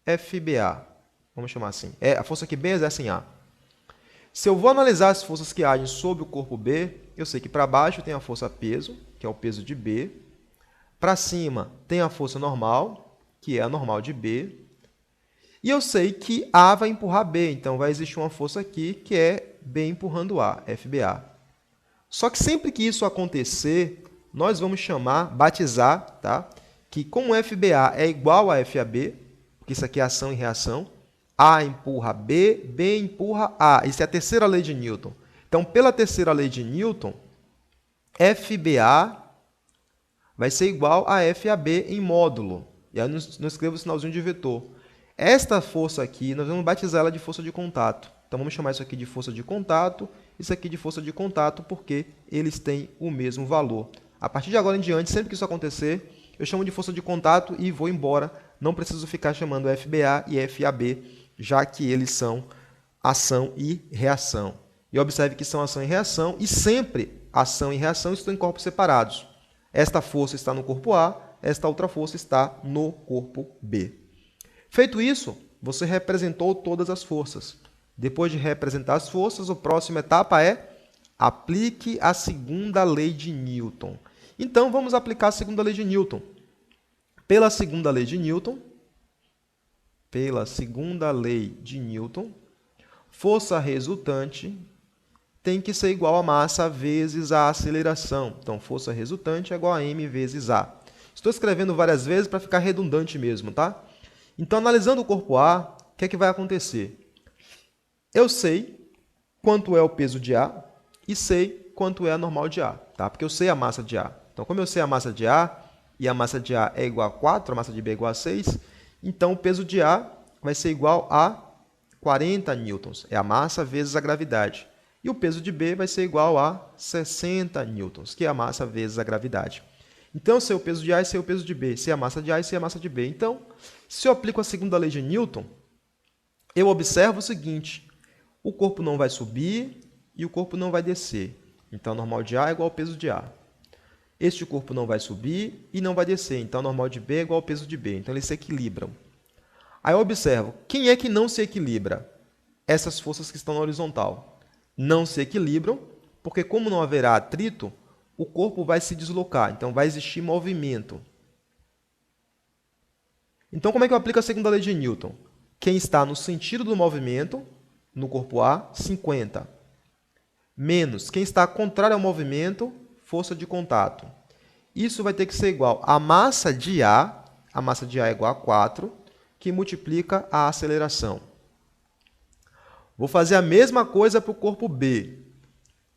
FBA. Vamos chamar assim. É a força que B exerce em A. Se eu vou analisar as forças que agem sobre o corpo B, eu sei que para baixo tem a força peso, que é o peso de B. Para cima tem a força normal, que é a normal de B. E eu sei que A vai empurrar B, então vai existir uma força aqui que é B empurrando A, FBA. Só que sempre que isso acontecer, nós vamos batizar, tá? Que como FBA é igual a FAB, porque isso aqui é ação e reação, A empurra B, B empurra A. Isso é a terceira lei de Newton. Então, pela terceira lei de Newton, FBA vai ser igual a FAB em módulo. E aí não escrevo o sinalzinho de vetor. Esta força aqui, nós vamos batizar ela de força de contato. Então, vamos chamar isso aqui de força de contato, isso aqui de força de contato, porque eles têm o mesmo valor. A partir de agora em diante, sempre que isso acontecer, eu chamo de força de contato e vou embora. Não preciso ficar chamando FBA e FAB, já que eles são ação e reação. E observe que são ação e reação, e sempre ação e reação estão em corpos separados. Esta força está no corpo A, esta outra força está no corpo B. Feito isso, você representou todas as forças. Depois de representar as forças, a próxima etapa é aplique a segunda lei de Newton. Então, vamos aplicar a segunda lei de Newton. Pela segunda lei de Newton, força resultante tem que ser igual a massa vezes a aceleração. Então, força resultante é igual a m vezes a. Estou escrevendo várias vezes para ficar redundante mesmo, tá? Então, analisando o corpo A, o que é que vai acontecer? Eu sei quanto é o peso de A e sei quanto é a normal de A, tá? Porque eu sei a massa de A. Então, como eu sei a massa de A e a massa de A é igual a 4, a massa de B é igual a 6, então o peso de A vai ser igual a 40 newtons. É a massa vezes a gravidade. E o peso de B vai ser igual a 60 newtons, que é a massa vezes a gravidade. Então, eu sei o peso de A e sei o peso de B, sei a massa de A e sei a massa de B. Então, se eu aplico a segunda lei de Newton, eu observo o seguinte: o corpo não vai subir e o corpo não vai descer. Então, a normal de A é igual ao peso de A. Este corpo não vai subir e não vai descer. Então, a normal de B é igual ao peso de B. Então, eles se equilibram. Aí eu observo, quem é que não se equilibra? Essas forças que estão na horizontal. Não se equilibram, porque como não haverá atrito, o corpo vai se deslocar. Então, vai existir movimento. Então, como é que eu aplico a segunda lei de Newton? Quem está no sentido do movimento, no corpo A, 50. Menos quem está contrário ao movimento, força de contato. Isso vai ter que ser igual a massa de A é igual a 4, que multiplica a aceleração. Vou fazer a mesma coisa para o corpo B.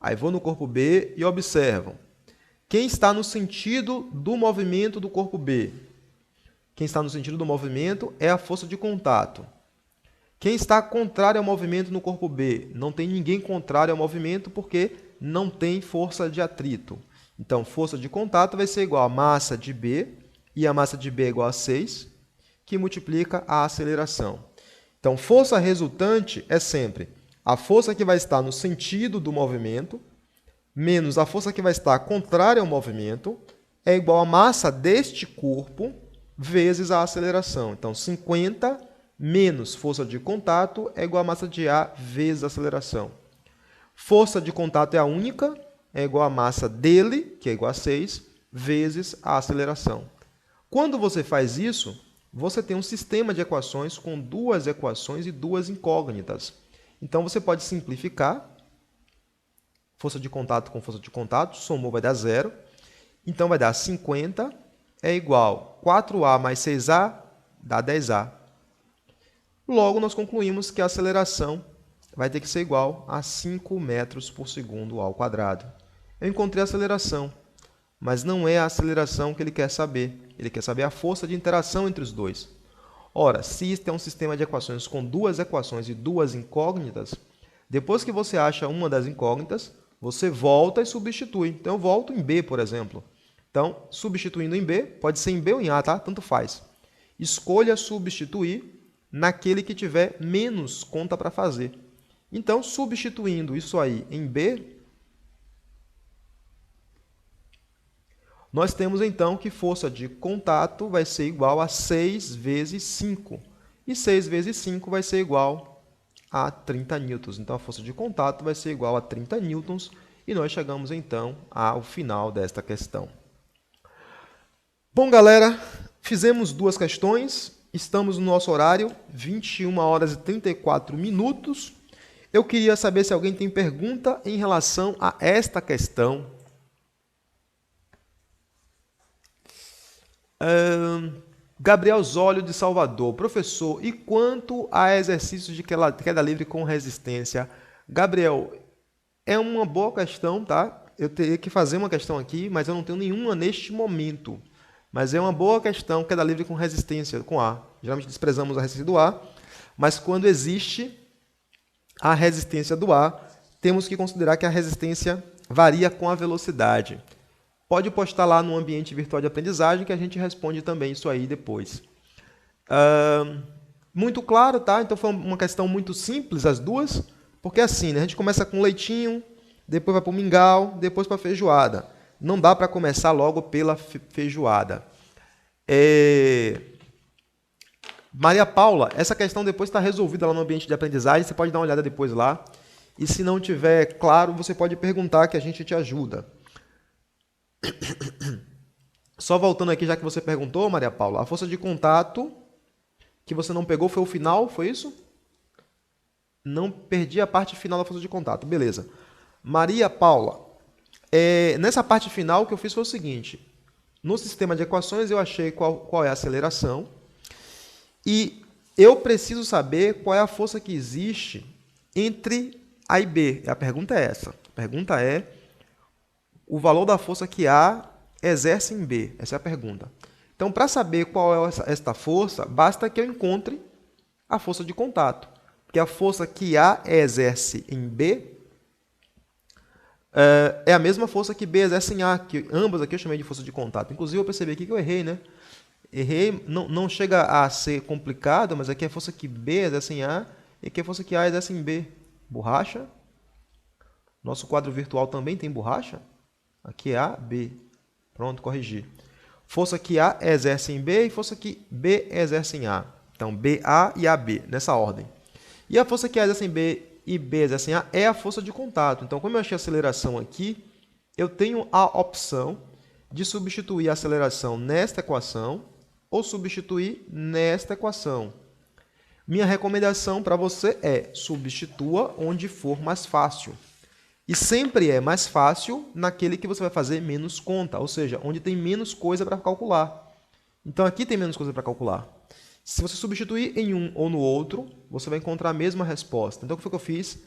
Aí vou no corpo B e observo. Quem está no sentido do movimento do corpo B? Quem está no sentido do movimento é a força de contato. Quem está contrário ao movimento no corpo B? Não tem ninguém contrário ao movimento porque não tem força de atrito. Então, força de contato vai ser igual a massa de B, e a massa de B é igual a 6, que multiplica a aceleração. Então, força resultante é sempre a força que vai estar no sentido do movimento, menos a força que vai estar contrária ao movimento, é igual a massa deste corpo vezes a aceleração. Então, 50 menos força de contato é igual a massa de A vezes a aceleração. Força de contato é a única, é igual a massa dele, que é igual a 6, vezes a aceleração. Quando você faz isso, você tem um sistema de equações com duas equações e duas incógnitas. Então, você pode simplificar. Força de contato com força de contato, somou vai dar 0. Então, vai dar 50 é igual a 4A mais 6A, dá 10A. Logo, nós concluímos que a aceleração vai ter que ser igual a 5 metros por segundo ao quadrado. Eu encontrei a aceleração, mas não é a aceleração que ele quer saber. Ele quer saber a força de interação entre os dois. Ora, se isto é um sistema de equações com duas equações e duas incógnitas, depois que você acha uma das incógnitas, você volta e substitui. Então, eu volto em B, por exemplo. Então, substituindo em B, pode ser em B ou em A, tá? Tanto faz. Escolha substituir naquele que tiver menos conta para fazer. Então, substituindo isso aí em B, nós temos então que força de contato vai ser igual a 6 vezes 5. E 6 vezes 5 vai ser igual a 30 newtons. Então, a força de contato vai ser igual a 30 newtons. E nós chegamos então ao final desta questão. Bom, galera, fizemos 2 questões. Estamos no nosso horário, 21 horas e 34 minutos. Eu queria saber se alguém tem pergunta em relação a esta questão. Gabriel Zólio de Salvador. Professor, e quanto a exercícios de queda livre com resistência? Gabriel, é uma boa questão, tá? Eu teria que fazer uma questão aqui, mas eu não tenho nenhuma neste momento. Mas é uma boa questão, queda livre com resistência, com A. Geralmente desprezamos a resistência do A, mas quando existe a resistência do A, temos que considerar que a resistência varia com a velocidade. Pode postar lá no ambiente virtual de aprendizagem que a gente responde também isso aí depois. Muito claro, tá? Então foi uma questão muito simples as duas, porque assim, né? A gente começa com leitinho, depois vai para o mingau, depois para a feijoada. Não dá para começar logo pela feijoada. Maria Paula, essa questão depois está resolvida lá no ambiente de aprendizagem, você pode dar uma olhada depois lá. E se não tiver claro, você pode perguntar que a gente te ajuda. Só voltando aqui, já que você perguntou, Maria Paula, a força de contato que você não pegou foi o final, foi isso? Não perdi a parte final da força de contato, beleza. Maria Paula, nessa parte final o que eu fiz foi o seguinte, no sistema de equações eu achei qual é a aceleração e eu preciso saber qual é a força que existe entre A e B. A pergunta é essa. A pergunta é o valor da força que A exerce em B. Essa é a pergunta. Então, para saber qual é esta força, basta que eu encontre a força de contato. Porque a força que A exerce em B é a mesma força que B exerce em A, que ambas aqui eu chamei de força de contato. Inclusive, eu percebi aqui que eu errei, né? Errei, não chega a ser complicado, mas aqui é a força que B exerce em A e aqui é a força que A exerce em B. Borracha. Nosso quadro virtual também tem borracha. Aqui é A, B. Pronto, corrigi. Força que A exerce em B e força que B exerce em A. Então, BA e AB, nessa ordem. E a força que A exerce em B e B exerce em A é a força de contato. Então, como eu achei a aceleração aqui, eu tenho a opção de substituir a aceleração nesta equação ou substituir nesta equação. Minha recomendação para você é substitua onde for mais fácil. E sempre é mais fácil naquele que você vai fazer menos conta, ou seja, onde tem menos coisa para calcular. Então, aqui tem menos coisa para calcular. Se você substituir em um ou no outro, você vai encontrar a mesma resposta. Então, o que foi que eu fiz?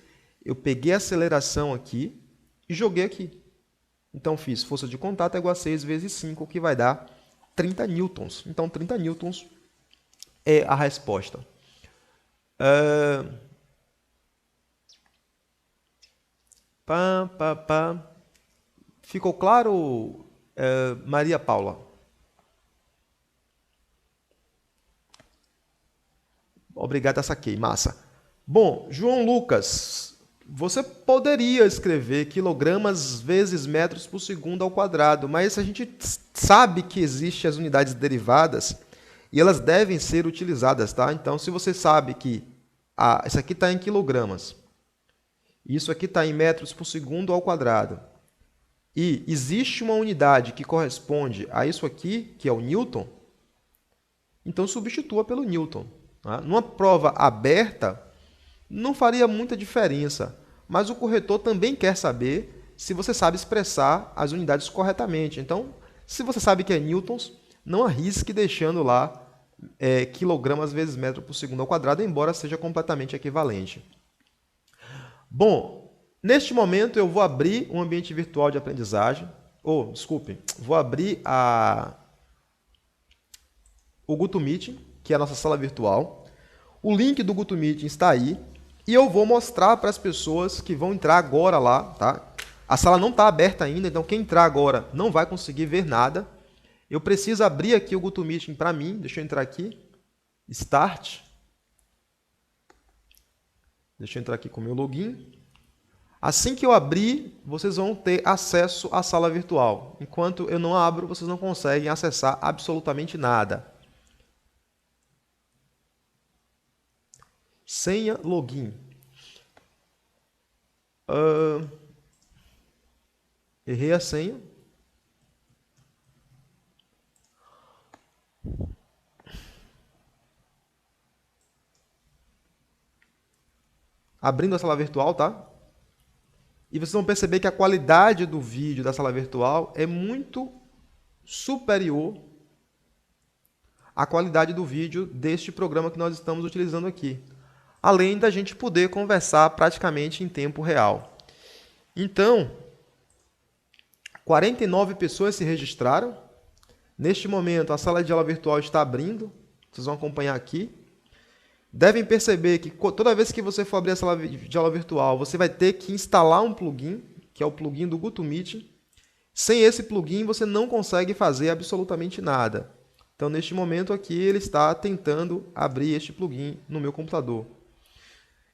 Eu peguei a aceleração aqui e joguei aqui. Então, fiz força de contato é igual a 6 vezes 5, que vai dar 30 newtons. Então, 30 newtons é a resposta. Ficou claro, Maria Paula? Obrigado, saquei. Massa. Bom, João Lucas, você poderia escrever quilogramas vezes metros por segundo ao quadrado, mas a gente sabe que existem as unidades derivadas e elas devem ser utilizadas, tá? Então, se você sabe que isso aqui está em quilogramas, isso aqui está em metros por segundo ao quadrado, e existe uma unidade que corresponde a isso aqui, que é o Newton, então substitua pelo Newton. Tá? Numa prova aberta, não faria muita diferença, mas o corretor também quer saber se você sabe expressar as unidades corretamente. Então, se você sabe que é newtons, não arrisque deixando lá quilogramas vezes metro por segundo ao quadrado, embora seja completamente equivalente. Bom, neste momento eu vou abrir um ambiente virtual de aprendizagem, vou abrir o GoToMeeting, que é a nossa sala virtual. O link do GoToMeeting está aí e eu vou mostrar para as pessoas que vão entrar agora lá, tá? A sala não está aberta ainda, então quem entrar agora não vai conseguir ver nada. Eu preciso abrir aqui o GoToMeeting para mim, deixa eu entrar aqui, Start. Deixa eu entrar aqui com o meu login. Assim que eu abrir, vocês vão ter acesso à sala virtual. Enquanto eu não abro, vocês não conseguem acessar absolutamente nada. Senha, login. Errei a senha. Abrindo a sala virtual, tá? E vocês vão perceber que a qualidade do vídeo da sala virtual é muito superior à qualidade do vídeo deste programa que nós estamos utilizando aqui. Além da gente poder conversar praticamente em tempo real. Então, 49 pessoas se registraram. Neste momento, a sala de aula virtual está abrindo. Vocês vão acompanhar aqui. Devem perceber que toda vez que você for abrir a sala de aula virtual, você vai ter que instalar um plugin, que é o plugin do GoToMeeting. Sem esse plugin, você não consegue fazer absolutamente nada. Então, neste momento aqui, ele está tentando abrir este plugin no meu computador.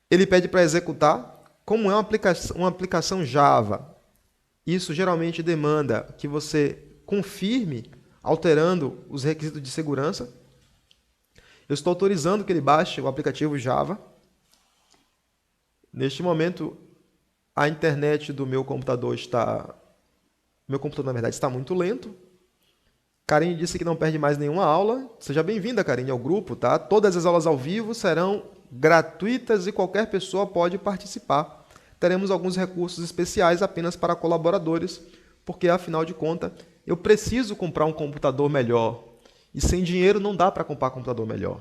Ele pede para executar. Como é uma aplicação Java, isso geralmente demanda que você confirme, alterando os requisitos de segurança. Eu estou autorizando que ele baixe o aplicativo Java. Neste momento, a internet do meu computador está... Meu computador, na verdade, está muito lento. Karine disse que não perde mais nenhuma aula. Seja bem-vinda, Karine, ao grupo, tá? Todas as aulas ao vivo serão gratuitas e qualquer pessoa pode participar. Teremos alguns recursos especiais apenas para colaboradores, porque, afinal de contas, eu preciso comprar um computador melhor. E sem dinheiro não dá para comprar um computador melhor.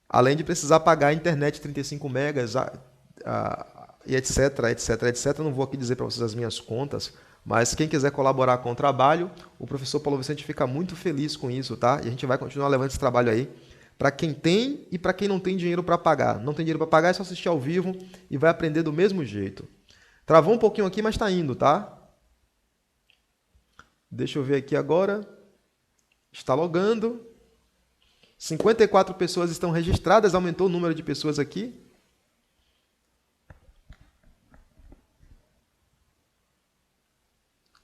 Além de precisar pagar a internet 35 megas, e etc, etc, etc. Não vou aqui dizer para vocês as minhas contas, mas quem quiser colaborar com o trabalho, o professor Paulo Vicente fica muito feliz com isso, tá? E a gente vai continuar levando esse trabalho aí para quem tem e para quem não tem dinheiro para pagar. Não tem dinheiro para pagar, é só assistir ao vivo e vai aprender do mesmo jeito. Travou um pouquinho aqui, mas está indo, tá? Deixa eu ver aqui agora. Está logando. 54 pessoas estão registradas, aumentou o número de pessoas aqui.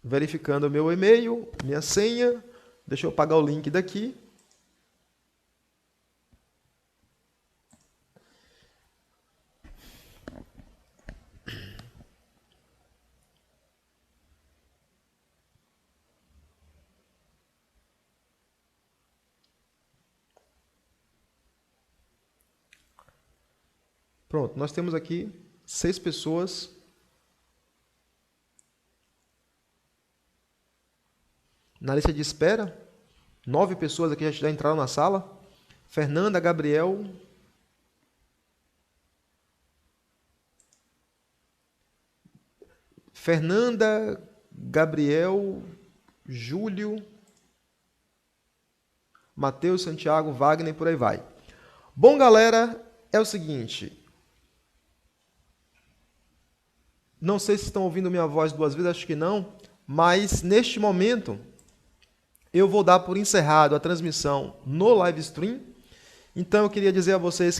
Verificando o meu e-mail, minha senha. Deixa eu apagar o link daqui. Pronto, nós temos aqui 6 pessoas. Na lista de espera, 9 pessoas aqui já entraram na sala. Fernanda, Gabriel. Fernanda, Gabriel, Júlio, Matheus, Santiago, Wagner, por aí vai. Bom, galera, é o seguinte. Não sei se estão ouvindo minha voz 2 vezes, acho que não. Mas, neste momento, eu vou dar por encerrado a transmissão no live stream. Então, eu queria dizer a vocês